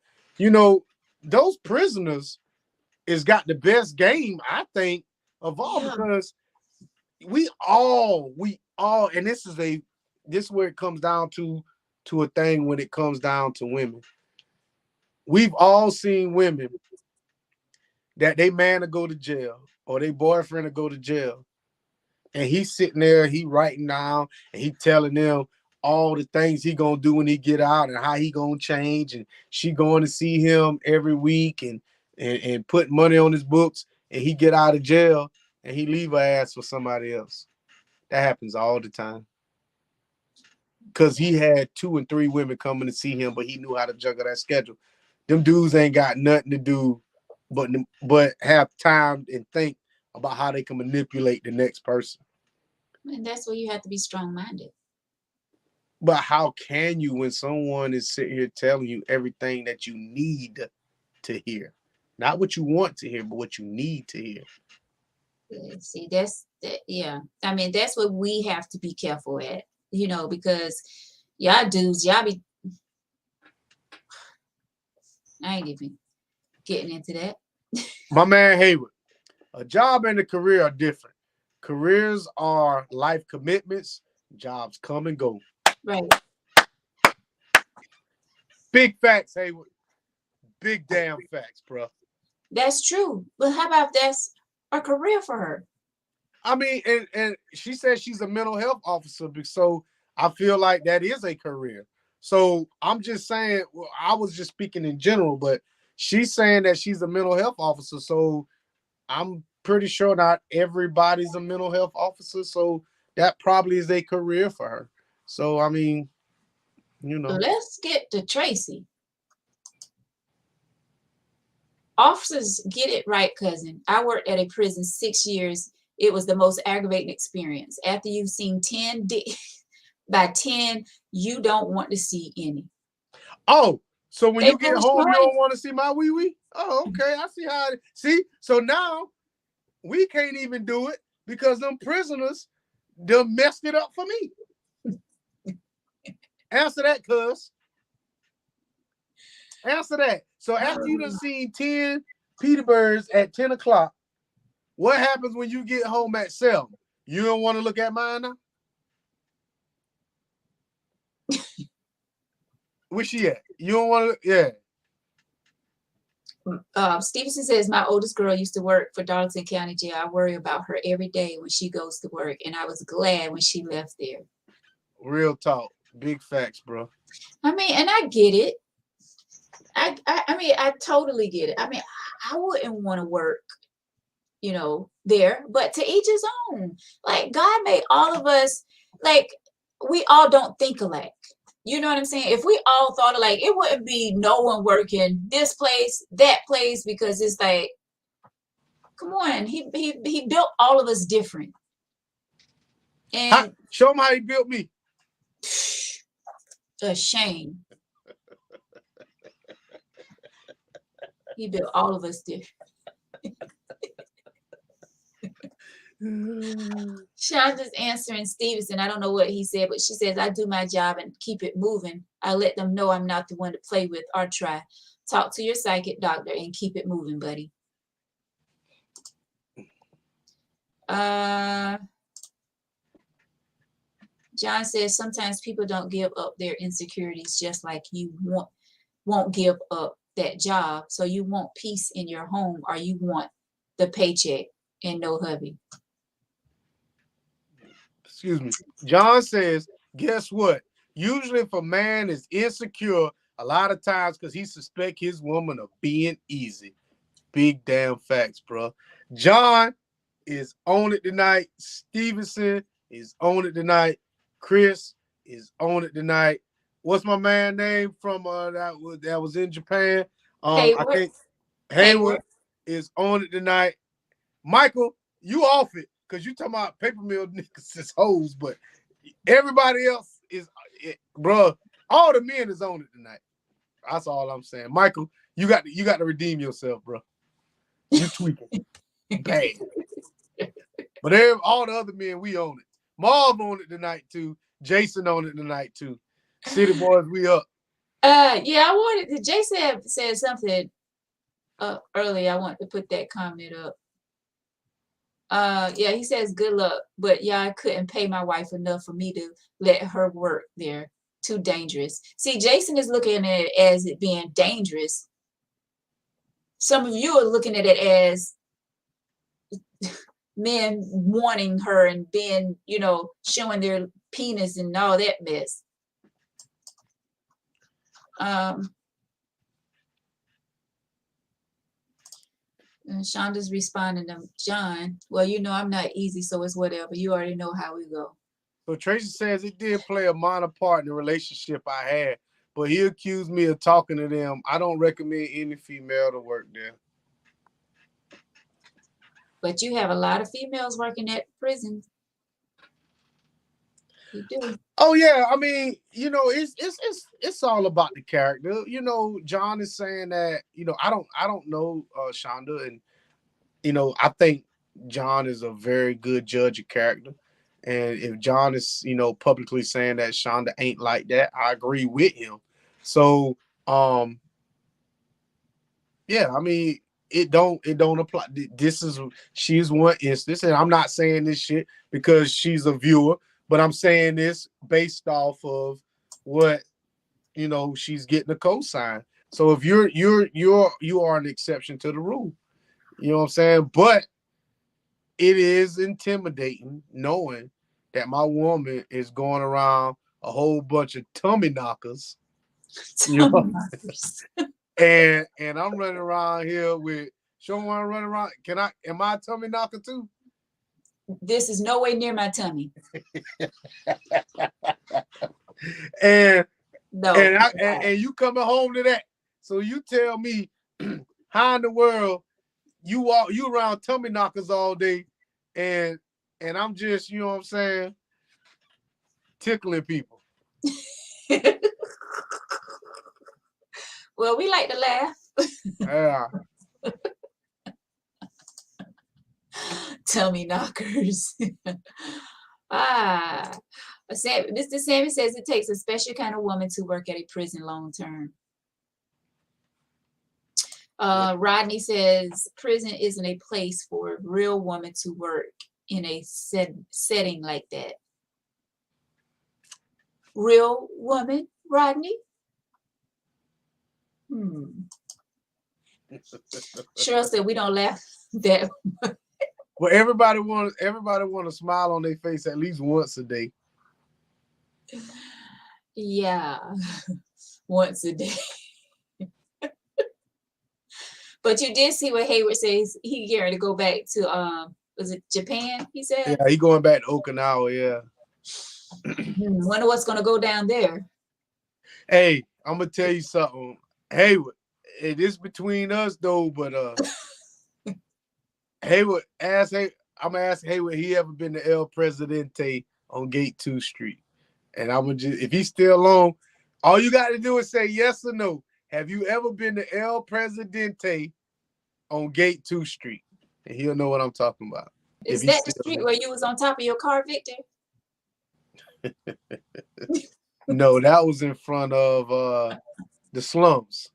those prisoners is got the best game, I think, of all because we all, and this is where it comes down to a thing when it comes down to women. We've all seen women that they man to go to jail or they boyfriend to go to jail. And he's sitting there, he writing down and he telling them all the things he gonna do when he get out and how he gonna change. And she going to see him every week and put money on his books and he get out of jail and he leave her ass for somebody else. That happens all the time. Because he had 2 and 3 women coming to see him, but he knew how to juggle that schedule. Them dudes ain't got nothing to do but have time and think about how they can manipulate the next person. And that's where you have to be strong-minded. But how can you when someone is sitting here telling you everything that you need to hear? Not what you want to hear, but what you need to hear. See, that's that, yeah. I mean, that's what we have to be careful at, because y'all dudes, y'all be. I ain't even getting into that. My man Hayward, a job and a career are different. Careers are life commitments. Jobs come and go. Right. Big facts, Hayward. Big damn facts, bro. That's true. But how about that's a career for her? I mean, and she says she's a mental health officer, so I feel like that is a career. So I'm just saying, well, I was just speaking in general, but she's saying that she's a mental health officer. So I'm pretty sure not everybody's a mental health officer. So that probably is a career for her. So I mean, you know. Let's get to Tracy. Officers, get it right, cousin. I worked at a prison 6 years. It was the most aggravating experience. After you've seen 10 by 10, you don't want to see any. Oh, so when They you get really home, you showing. don't want to see my wee wee? Oh, okay. I see how it see. So now we can't even do it because them prisoners done messed it up for me. Answer that, cuz. Answer that. So after you done seen 10 Peterbirds at 10 o'clock, what happens when you get home at 7? You don't want to look at mine now? Where she at? You don't want to, yeah. Stevenson says, my oldest girl used to work for Darlington County Jail. I worry about her every day when she goes to work, and I was glad when she left there. Real talk. Big facts, bro. I mean, and I get it. I mean, I totally get it. I mean, I wouldn't want to work, there, but to each his own. Like, God made all of us, like, we all don't think alike. You know what I'm saying? If we all thought alike, it wouldn't be no one working this place, that place, because it's like, come on, he built all of us different. And show him how he built me. A shame. He built all of us different. Shonda's answering Stevenson. I don't know what he said, but she says, I do my job and keep it moving. I let them know I'm not the one to play with or try. Talk to your psychic doctor and keep it moving, buddy. John says, sometimes people don't give up their insecurities just like you won't give up that job. So you want peace in your home or you want the paycheck and no hubby. Excuse me. John says, guess what? Usually if a man is insecure, a lot of times because he suspects his woman of being easy. Big damn facts, bro. John is on it tonight. Stevenson is on it tonight. Chris is on it tonight. What's my man name from that was in Japan? Hayward. Hayward is on it tonight. Michael, you off it because you talking about paper mill niggas is hoes, but everybody else is, bro. All the men is on it tonight. That's all I'm saying. Michael, you got to redeem yourself, bro. You tweaking bad. But all the other men, we own it. Marv on it tonight too. Jason on it tonight too. City boys, we up. Yeah, I wanted to. Jason said something earlier. I want to put that comment up. Yeah, he says good luck, but yeah, I couldn't pay my wife enough for me to let her work there. Too dangerous. See, Jason is looking at it as it being dangerous. Some of you are looking at it as men wanting her and being, showing their penis and all that mess. And Shonda's responding to John, well, I'm not easy, so it's whatever. You already know how we go. So Tracy says it did play a minor part in the relationship I had, but he accused me of talking to them. I don't recommend any female to work there. But you have a lot of females working at prison. You do. Oh yeah, I mean, it's all about the character. John is saying that, I don't know Shonda, and I think John is a very good judge of character. And if John is, publicly saying that Shonda ain't like that, I agree with him. So, yeah, I mean, it don't apply. She's one instance, and I'm not saying this shit because she's a viewer, but I'm saying this based off of what she's getting a cosign. So if you are an exception to the rule, you know what I'm saying? But it is intimidating knowing that my woman is going around a whole bunch of tummy knockers, you know, Tummy knockers. and I'm running around here with someone running around. Am I a tummy knocker too? This is no way near my tummy. And No. and you coming home to that. So you tell me how in the world you around tummy knockers all day, and I'm just, you know what I'm saying, tickling people. Well, we like to laugh. Yeah. Tummy knockers. Ah. Mr. Sammy says it takes a special kind of woman to work at a prison long term. Rodney says prison isn't a place for a real woman to work in a setting like that. Real woman, Rodney? Cheryl said we don't laugh that. Well, everybody want to smile on their face at least once a day. Yeah, once a day. But you did see what Hayward says. He getting to go back to was it Japan? He said. Yeah, he going back to Okinawa. Yeah. Wonder what's gonna go down there. Hey, I'm gonna tell you something. Hayward, it is between us though, but Hayward, I'm gonna ask Hayward, he ever been to El Presidente on Gate 2 Street? And I'm gonna just, if he's still on, all you got to do is say yes or no. Have you ever been to El Presidente on Gate 2 Street? And he'll know what I'm talking about. Is that the street where you was on top of your car, Victor? No, that was in front of the slums.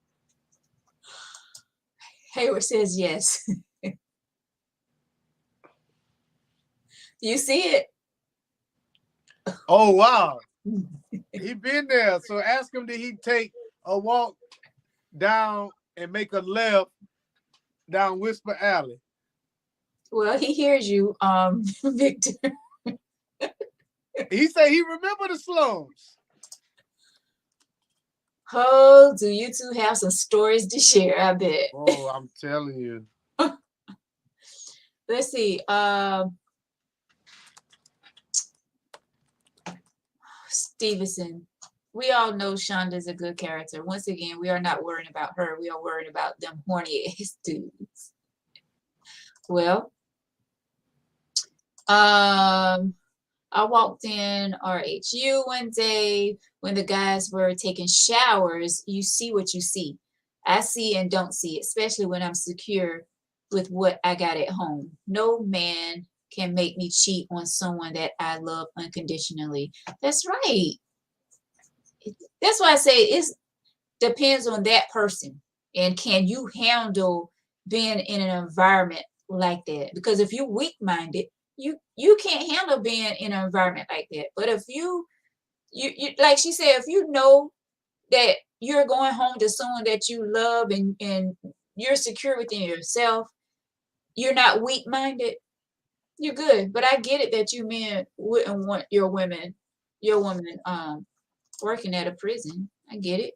Hayward says yes. You see it? Oh wow. He been there. So ask him, did he take a walk down and make a left down Whisper Alley? Well, he hears you, Victor. He said he remember the slums. Oh, do you two have some stories to share? I bet. Oh, I'm telling you. Let's see. Stevenson. We all know Shonda's a good character. Once again, we are not worrying about her. We are worried about them horny ass dudes. Well, I walked in RHU one day when the guys were taking showers. You see what you see. I see and don't see, especially when I'm secure with what I got at home. No man can make me cheat on someone that I love unconditionally. That's right. That's why I say it depends on that person. And can you handle being in an environment like that? Because if you're weak-minded, you can't handle being in an environment like that. But if you like she said, if you know that you're going home to someone that you love and you're secure within yourself, you're not weak-minded, you're good. But I get it that you men wouldn't want your woman working at a prison. I get it.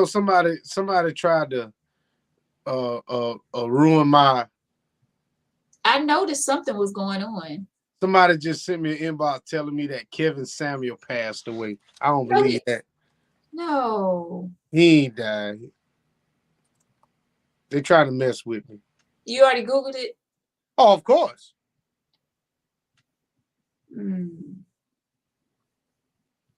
Somebody tried to ruin my. I noticed something was going on. Somebody just sent me an inbox telling me that Kevin Samuel passed away. I don't believe that. No. He ain't died. They try to mess with me. You already Googled it? Oh, of course. Mm, You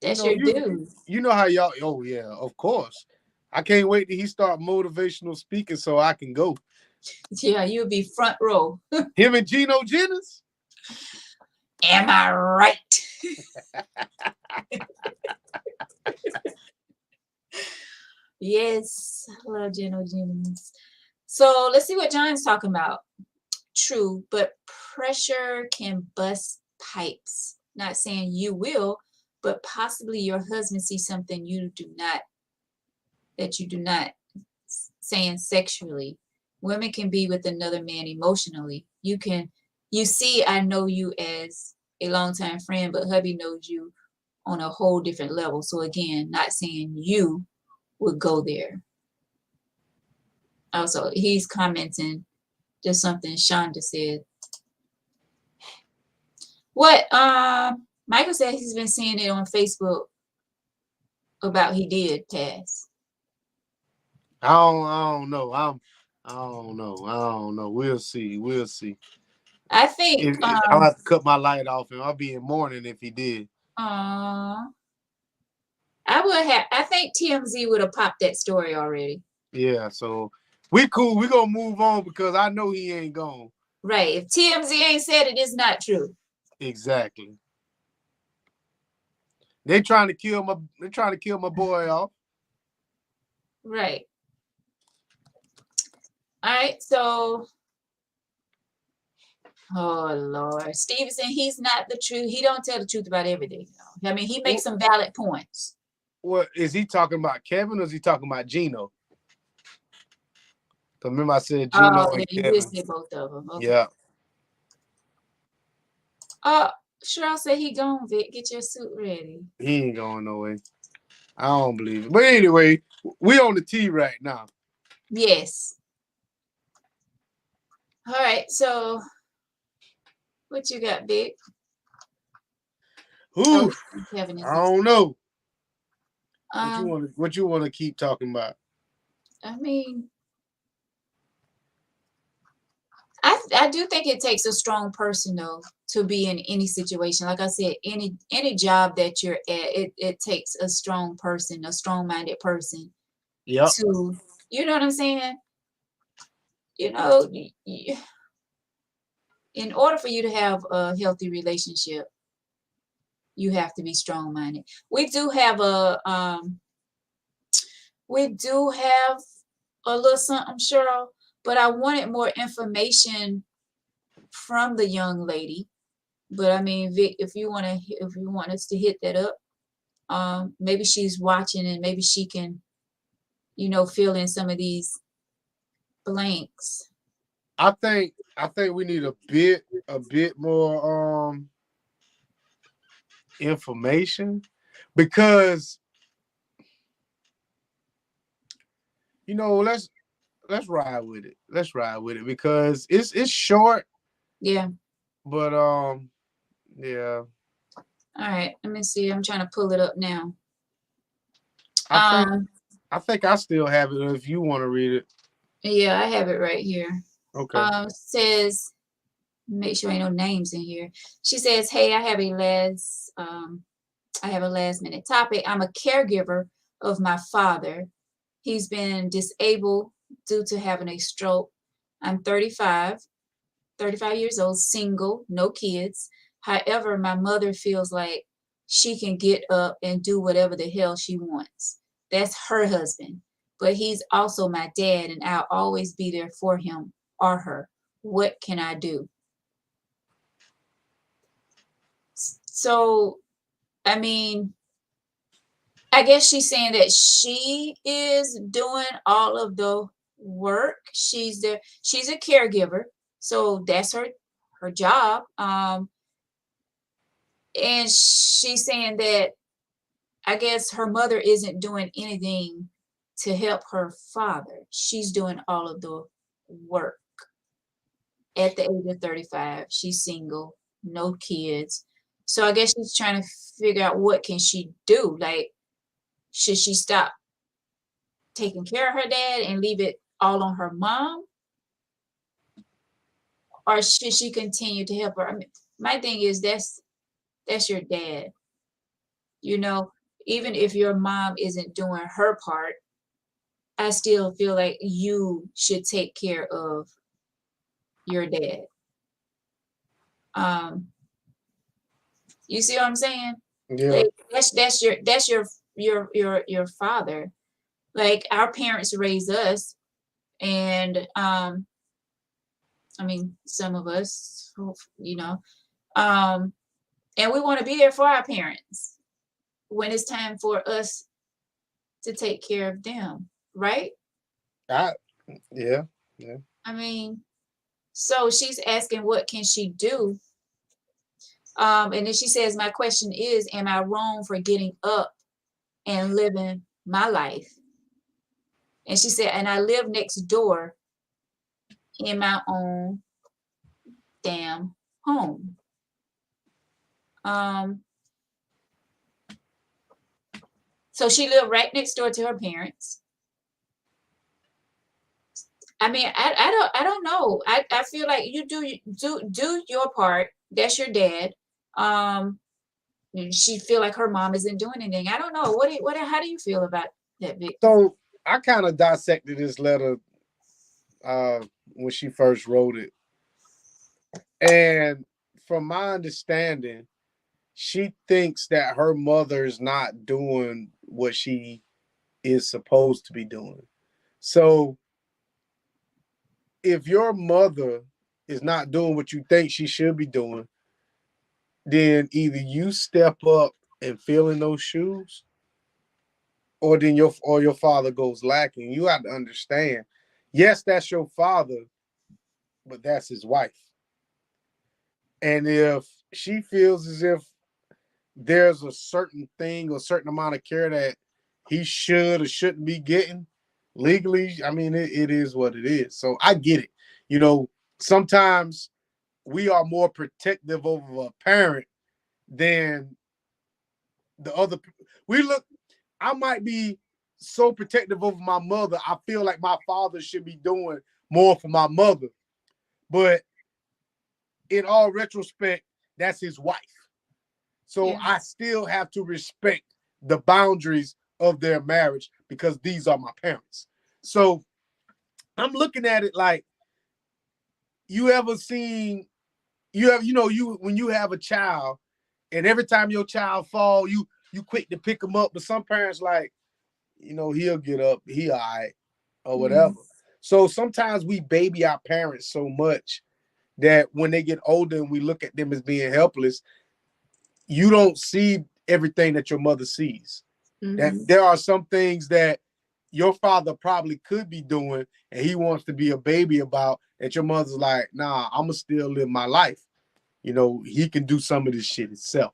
that's know, your dude. you know how y'all. Oh yeah, of course. I can't wait till he start motivational speaking so I can go. Yeah, you'll be front row. Him and Gino Jennings. Am I right? Yes, I love Geno Jennings. So let's see what John's talking about. True, but pressure can bust pipes. Not saying you will, but possibly your husband sees something you do not, saying sexually. Women can be with another man emotionally. You see, I know you as a longtime friend, but hubby knows you on a whole different level. So again, not saying you would go there. Also, he's commenting just something Shonda said. What Michael said he's been seeing it on Facebook about he did pass. I don't know. I don't know. I don't know. We'll see. We'll see. I think I'll have to cut my light off, and I'll be in mourning if he did. uh I think TMZ would have popped that story already. Yeah. So we cool. We gonna move on because I know he ain't gone. Right. If TMZ ain't said it, it's not true. Exactly. They trying to kill my. They trying to kill my boy off. Right. All right. So, oh Lord, Stevenson, he's not the truth. He don't tell the truth about everything. I mean, he makes some valid points. What is he talking about, Kevin, or is he talking about Gino? Because remember I said Gino Oh, yeah, and you did Kevin. say both of them. Okay. Yeah. Uh, Cheryl said he gone, Vic. Get your suit ready. He ain't going no way. I don't believe it. But anyway, we on the T right now. Yes. All right. So, what you got, Vic? Oh, Who? Kevin is I this. don't know. Um, What you want to keep talking about? I mean, I do think it takes a strong person though to be in any situation. Like I said, any job that you're at, it takes a strong person, a strong-minded person Yep. to, you know what I'm saying? You know, in order for you to have a healthy relationship, you have to be strong-minded. We do have a little something, Cheryl, but I wanted more information from the young lady. But I mean, Vic, if you want us to hit that up, maybe she's watching and maybe she can, fill in some of these blanks. I think we need a bit more information because let's ride with it. Let's ride with it because it's short, Yeah. but yeah. All right. Let me see. I'm trying to pull it up now. I think Um, I think I still have it if you want to read it. yeah, I have it right here. Okay. Says, make sure ain't no names in here. She says, "Hey, I have a last minute topic. I'm a caregiver of my father. He's been disabled due to having a stroke. I'm 35 years old, single, no kids. However, my mother feels like she can get up and do whatever the hell she wants. That's her husband. But he's also my dad, and I'll always be there for him or her. What can I do?" So, I mean, I guess she's saying that she is doing all of the work. She's a caregiver. So that's her job. And she's saying that I guess her mother isn't doing anything to help her father. She's doing all of the work. At the age of 35, she's single, no kids. So I guess she's trying to figure out what can she do? Like, should she stop taking care of her dad and leave it all on her mom? Or should she continue to help her? I mean, my thing is That's your dad. You know, even if your mom isn't doing her part, I still feel like you should take care of your dad. Um, you see what I'm saying? Yeah. Like that's your father. Like our parents raised us, and I mean some of us, you know, um, and we want to be there for our parents when it's time for us to take care of them, right? I yeah. Yeah. I mean, so she's asking what can she do? And then she says, my question is, am I wrong for getting up and living my life? And she said, and I live next door in my own damn home. Um, so she lived right next door to her parents. I mean, I don't know. I feel like you do your part. That's your dad. Um, she feel like her mom isn't doing anything. I don't know. How do you feel about that, Victor? So I kind of dissected this letter uh when she first wrote it. And from my understanding, she thinks that her mother is not doing what she is supposed to be doing. So if your mother is not doing what you think she should be doing, then either you step up and fill in those shoes, or then your father goes lacking. You have to understand. Yes, that's your father, but that's his wife. And if she feels as if there's a certain thing or certain amount of care that he should or shouldn't be getting legally, I mean, it is what it is. So I get it. You know, sometimes we are more protective over a parent than the other. We look, I might be so protective over my mother. I feel like my father should be doing more for my mother. But in all retrospect, that's his wife. So Yeah. I still have to respect the boundaries of their marriage because these are my parents. So I'm looking at it like, you ever seen, you when you have a child and every time your child fall, you quick to pick him up, but some parents like, he'll get up, he all right, or whatever. Mm-hmm. So sometimes we baby our parents so much that when they get older and we look at them as being helpless, you don't see everything that your mother sees. That Mm-hmm. there are some things that your father probably could be doing and he wants to be a baby about, that your mother's like, nah, I'ma still live my life. He can do some of this shit himself.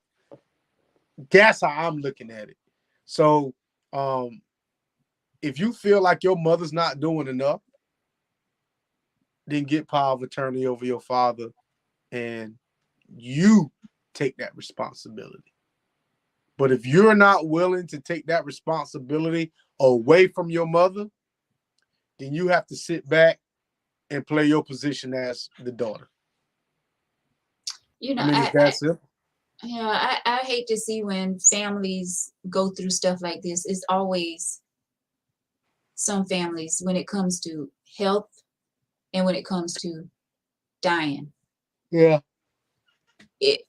That's how I'm looking at it. So um if you feel like your mother's not doing enough, then get power of attorney over your father and you take that responsibility. But if you're not willing to take that responsibility away from your mother, then you have to sit back and play your position as the daughter. You I know, mean, it's that simple. I hate to see when families go through stuff like this. It's always some families when it comes to health and when it comes to dying. Yeah. It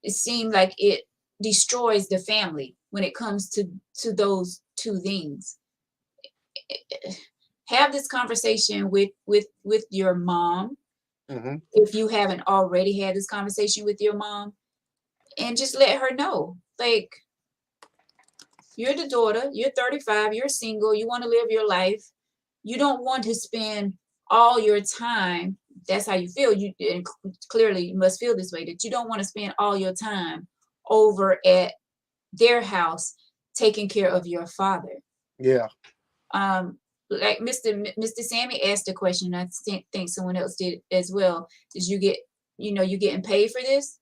seems like it destroys the family when it comes to those two things. Have this conversation with your mom Mm-hmm. if you haven't already had this conversation with your mom, and just let her know, like, you're the daughter, you're 35, you're single, you want to live your life, you don't want to spend all your time, that's how you feel, you, and clearly you must feel this way, that you don't want to spend all your time over at their house taking care of your father. Yeah. um like Mr. Sammy asked a question, I think someone else did as well. Did you get, you getting paid for this?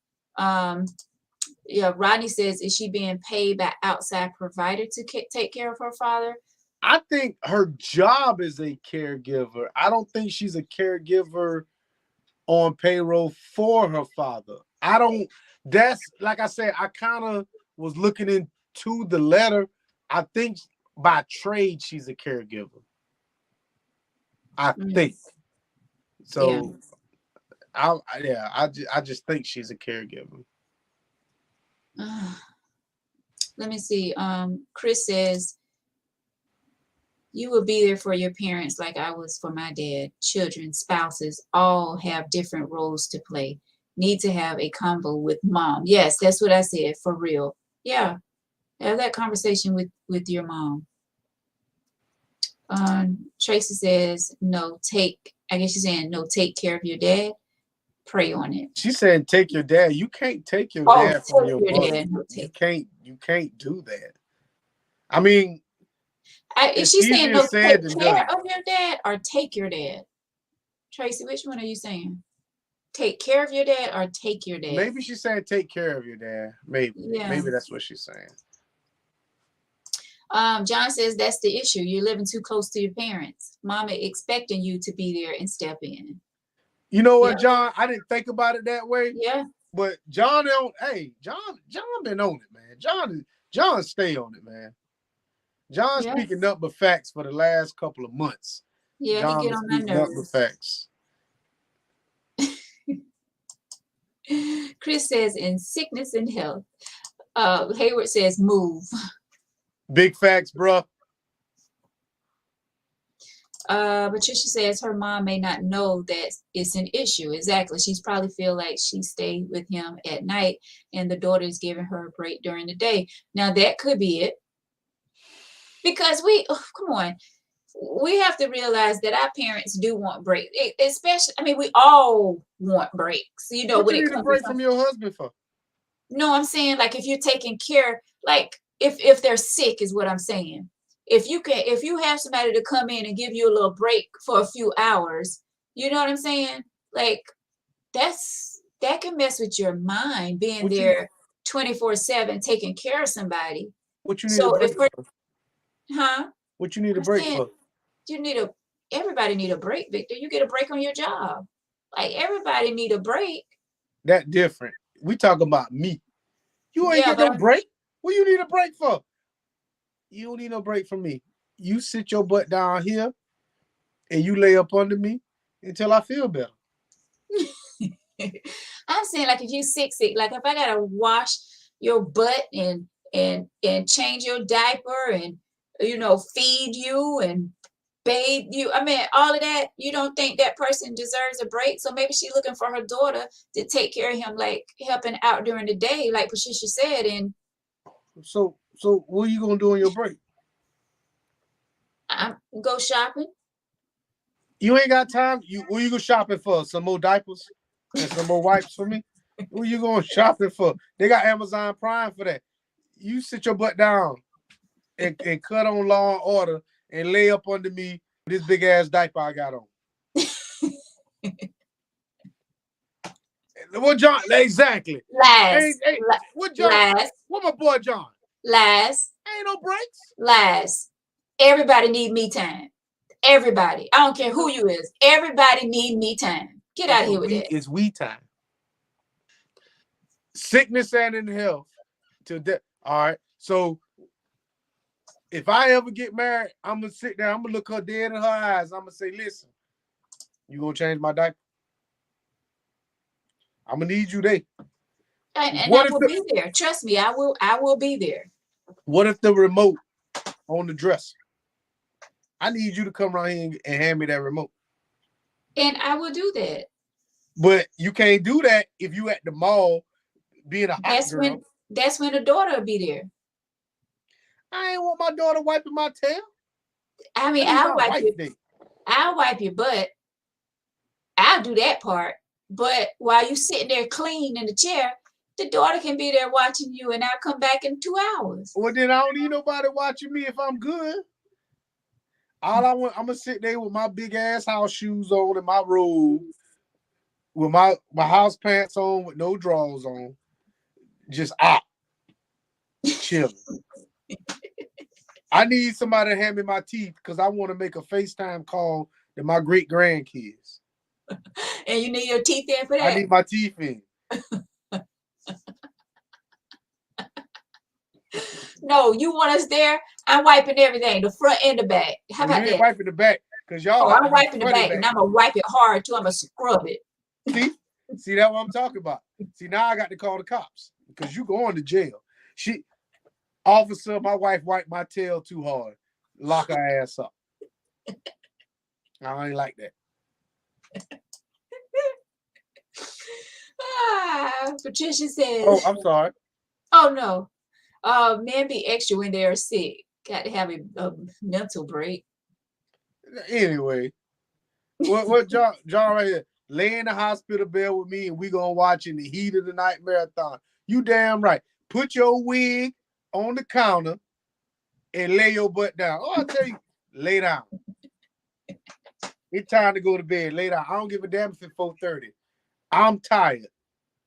Yeah, Rodney says, is she being paid by outside provider to take care of her father? I think her job is a caregiver. I don't think she's a caregiver on payroll for her father. I don't. That's like I said. I kind of was looking into the letter. I think by trade she's a caregiver. I Mm, think yeah. so. Yeah. I just think she's a caregiver. Uh, let me see. Chris says you will be there for your parents like I was for my dad. Children, spouses, all have different roles to play. Need to have a combo with mom. Yes, that's what I said, for real. Yeah, have that conversation with your mom. Tracy says no. I guess she's saying no. Take care of your dad. Pray on it. She said, "Take your dad." You can't take your Oh, dad from take your your mother. dad. No, You take. can't. You can't do that. I mean, Is it's she saying easier no? Take said than care done. of your dad or take your dad? Tracy, which one are you saying? Take care of your dad or take your dad? Maybe she's saying, "Take care of your dad." Maybe. Yeah. Maybe that's what she's saying. John says that's the issue. You're living too close to your parents. Mama expecting you to be there and step in. You know Yeah. what, John? I didn't think about it that way, Yeah. but John don't. Hey, John been on it, man. John stay on it, man. John's Yeah. speaking up the facts for the last couple of months. Yeah. He John get been on my speaking up the nerves. facts. Chris says in sickness and health. Hayward says move. Big facts, bro. Patricia says her mom may not know that it's an issue. Exactly. She's probably feel like she stayed with him at night and the daughter is giving her a break during the day. Now that could be it. Because come on, we have to realize that our parents do want breaks. Especially, I mean, we all want breaks, What when you it need a comes to break from something. your husband for? No, I'm saying like if you're taking care, like if they're sick is what I'm saying. If you have somebody to come in and give you a little break for a few hours, you know what I'm saying? Like that can mess with your mind being What you there 24/7 taking care of somebody. what you need a So break for? huh? What you need a I'm break saying for? you need a everybody need a break, Victor. You get a break on your job. Like everybody need a break. That different. We talk about me. You ain't Yeah, get but no break. What you need a break for? You don't need no break from me. You sit your butt down here and you lay up under me until I feel better. I'm saying like if you sick, like if I gotta wash your butt and change your diaper and feed you and bathe you. I mean, all of that, you don't think that person deserves a break? So maybe she's looking for her daughter to take care of him, like helping out during the day, like Patricia said, and So what are you gonna do on your break? I go shopping. You ain't got time. Where you go shopping for? Some more diapers and some more wipes for me? Where you going shopping for? They got Amazon Prime for that. You sit your butt down and cut on Law and Order and lay up under me with this big ass diaper I got on. What John? Exactly. Last, What John? last, What my boy John? last, Ain't no breaks. last. Everybody need me time. Everybody. I don't care who you is. Everybody need me time. Get out of here with that. It's we time. Sickness and in health to death. All right. So if I ever get married, I'm gonna sit there. I'm gonna look her dead in her eyes. I'm gonna say, "Listen, you gonna change my diaper? I'm gonna need you there." And I What if will be there. Trust me, I will be there. What if the remote on the dresser? I need you to come around here and hand me that remote. And I will do that. But you can't do that if you at the mall being a hot That's girl. when the daughter will be there. I ain't want my daughter wiping my tail. I mean, I need my wife there. I'll wipe your butt. I'll do that part. But while you sitting there clean in the chair, the daughter can be there watching you, and I'll come back in 2 hours. Well, then I don't need nobody watching me if I'm good. All I want, I'm gonna sit there with my big ass house shoes on and my robe, with my house pants on with no drawers on, just out, chilling. I need somebody to hand me my teeth because I want to make a FaceTime call to my great grandkids. And you need your teeth in for I that. need my teeth in. No, you want us there? I'm wiping everything, the front and the back. How Well, you about ain't that? wiping the back because y'all Oh, like to I'm be wiping the funny back, back and I'm there. gonna wipe it hard too. I'm gonna scrub it. See that's what I'm talking about. See, now I got to call the cops because you going to jail. Officer, my wife wiped my tail too hard. Lock her ass up. I ain't like that. Patricia says, Oh, I'm sorry. "Oh no, men be extra when they are sick. Got to have a mental break." Anyway, what John right here? Lay in the hospital bed with me and we gonna watch in the heat of the night marathon. You damn right. Put your wig on the counter and lay your butt down. Oh, I tell you, lay down. It's time to go to bed. Lay down. I don't give a damn if it's 4:30. I'm tired.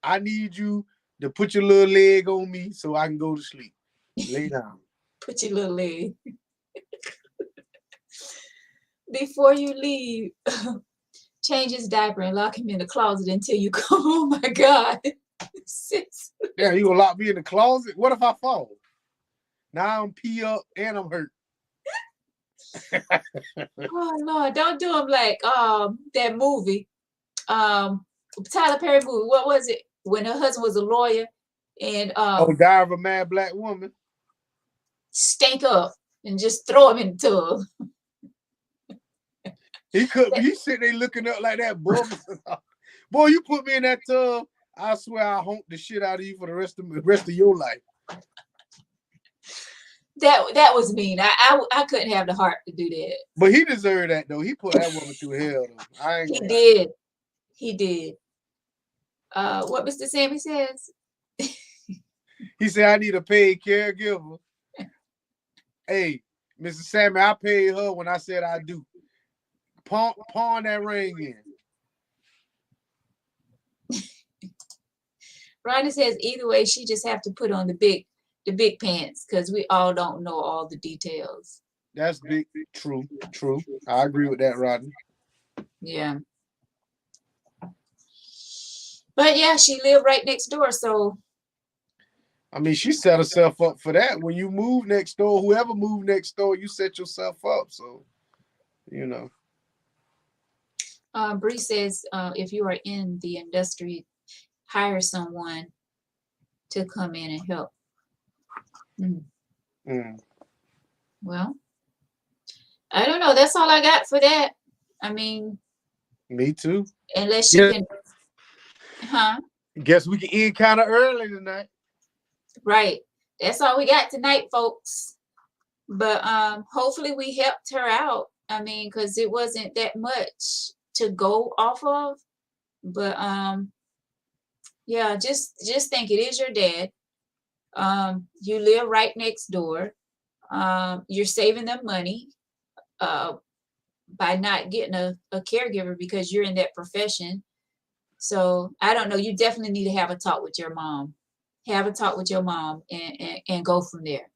I need you to put your little leg on me so I can go to sleep. Lay down. Put your little leg. Before you leave, change his diaper and lock him in the closet until you come. Oh my God. Sis. Yeah, you gonna lock me in the closet? What if I fall? Now I'm pee up and I'm hurt. Oh Lord, don't do him like that movie. Tyler Perry movie. What was it? When her husband was a lawyer and Oh, Die of a Mad Black Woman. stank up and just throw him in the tub. He could be sitting there looking up like that, boy. Boy, you put me in that tub, I swear I'll honk the shit out of you for the rest of your life. That was mean. I couldn't have the heart to do that. But he deserved that though. He put that woman through hell though. I ain't He gonna lie. did. He did. What Mr. Sammy says? He said I need a paid caregiver. Hey, Mr. Sammy, I paid her when I said I do. Pawn that ring in. Ronnie says either way, she just have to put on the big pants because we all don't know all the details. That's big. True. I agree with that, Rodney. Yeah. But yeah, she lived right next door, so I mean, she set herself up for that. When you move next door, whoever moved next door, you set yourself up. So, you know. Bree says if you are in the industry, hire someone to come in and help. Well, I don't know. That's all I got for that. I mean, me too. Unless you can, Guess we can end kind of early tonight. Right. That's all we got tonight, folks. But hopefully we helped her out. I mean, because it wasn't that much to go off of. But yeah, just think it is your dad. You live right next door. You're saving them money by not getting a caregiver because you're in that profession. So I don't know. You definitely need to have a talk with your mom. Have a talk with your mom and go from there.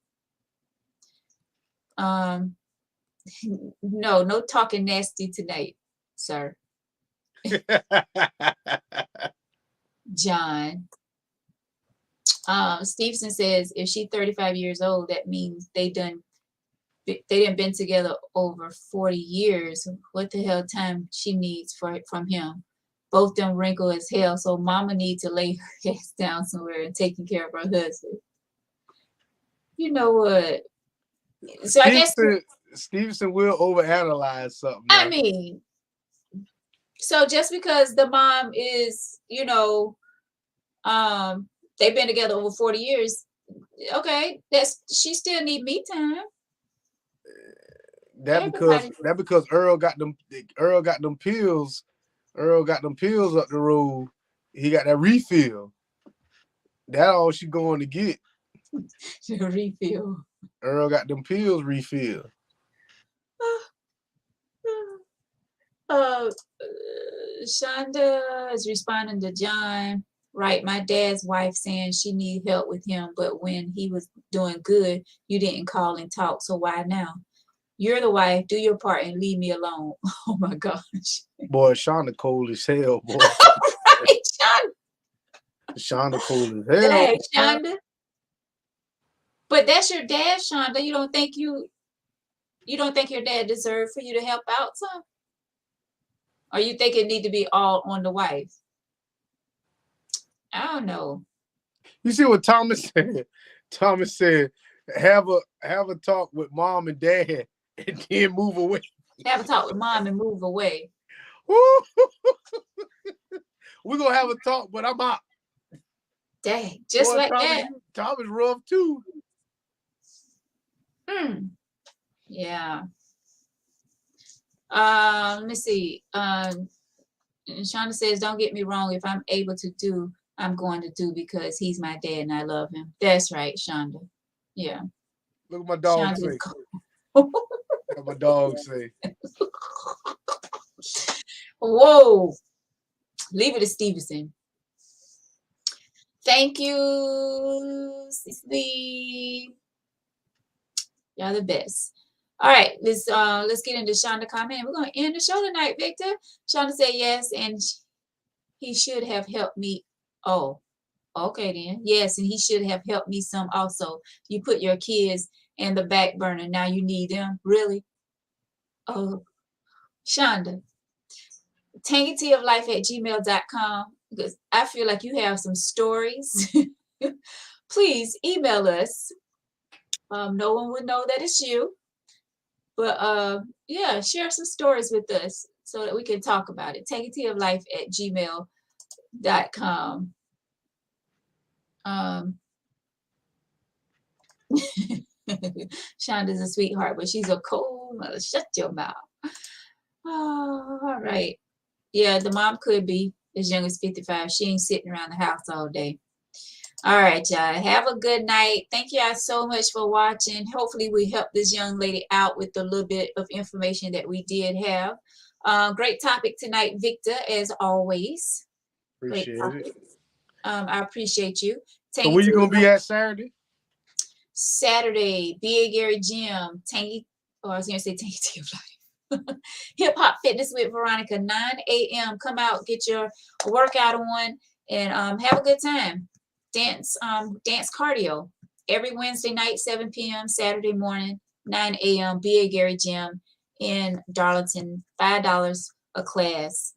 No talking nasty tonight, sir. John. Stevenson says if she's 35 years old, that means they done been together over 40 years. What the hell time she needs from him? Both them wrinkle as hell, so mama needs to lay her ass down somewhere and taking care of her husband. You know what? So I guess Stevenson will overanalyze something. I mean, so just because the mom is, they've been together over 40 years, okay, she still need me time. That because Earl got them pills. Earl got them pills up the road. He got that refill. That all she going to get. Refill. Earl got them pills refill. Shonda is responding to John. Right, my dad's wife saying she need help with him, but when he was doing good, you didn't call and talk. So why now? You're the wife. Do your part and leave me alone. Oh my gosh. Boy, Shonda cold as hell, boy. Right, Shonda. Shonda cold as hell. Shonda. But that's your dad, Shonda. You don't think your dad deserved for you to help out some? Or you think it need to be all on the wife? I don't know. You see what Thomas said? Thomas said, have a talk with mom and dad and then move away. Have a talk with mom and move away. We're gonna have a talk, but I'm out. Dang, just Boy, like Thomas, that. Thomas rough too. Yeah. Let me see. Shonda says, don't get me wrong. If I'm able to do, I'm going to do because he's my dad and I love him. That's right, Shonda. Yeah. Look what my dog Shonda's say. What my dog say. Whoa. Leave it to Stevenson. Thank you, Cecily. Y'all the best. All right, let's get into Shonda comment. We're gonna end the show tonight, Victor. Shonda said yes, and he should have helped me. Oh, okay then. Yes, and he should have helped me some also. You put your kids in the back burner. Now you need them. Really? Oh, Shonda. tangyteaoflife@gmail.com, because I feel like you have some stories. Please email us. No one would know that it's you. But yeah, share some stories with us so that we can talk about it. tangyteaoflife@gmail.com. Shonda's a sweetheart, but she's a cold mother. Shut your mouth. Oh, all right. Yeah, the mom could be as young as 55. She ain't sitting around the house all day. All right, y'all. Have a good night. Thank y'all so much for watching. Hopefully, we helped this young lady out with a little bit of information that we did have. Great topic tonight, Victor, as always. Appreciate it. I appreciate you. So where you gonna be at Saturday? Saturday, B.A. Gary Gym, I was gonna say Tangy Tea of Life. Hip Hop Fitness with Veronica, 9 a.m. Come out, get your workout on, and have a good time. Dance cardio every Wednesday night, 7 p.m. Saturday morning, 9 a.m. B.A. Gary Gym in Darlington, $5 a class.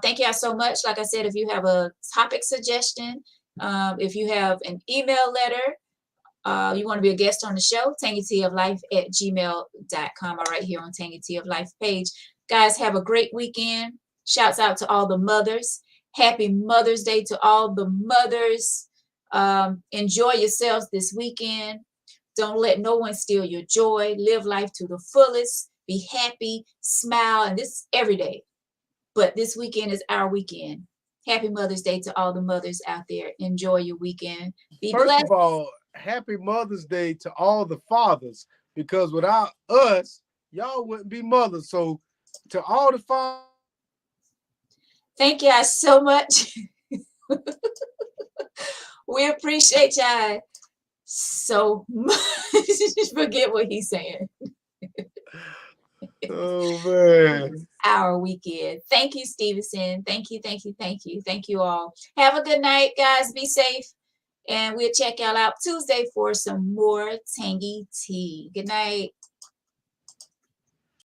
Thank y'all so much. Like I said, if you have a topic suggestion, if you have an email letter, you want to be a guest on the show, tangyteaoflife@gmail.com, or right here on Tangy Tea of Life page. Guys, have a great weekend. Shouts out to all the mothers. Happy Mother's Day to all the mothers. Enjoy yourselves this weekend. Don't let no one steal your joy. Live life to the fullest. Be happy, smile, and this every day. But this weekend is our weekend. Happy Mother's Day to all the mothers out there. Enjoy your weekend. Be blessed. First of all, happy Mother's Day to all the fathers, because without us, y'all wouldn't be mothers. So to all the fathers. Thank y'all so much. We appreciate y'all so much. Forget what he's saying. Oh man. Our weekend. Thank you, Stevenson. Thank you, thank you, thank you. Thank you all. Have a good night, guys. Be safe. And we'll check y'all out Tuesday for some more Tangy Tea. Good night.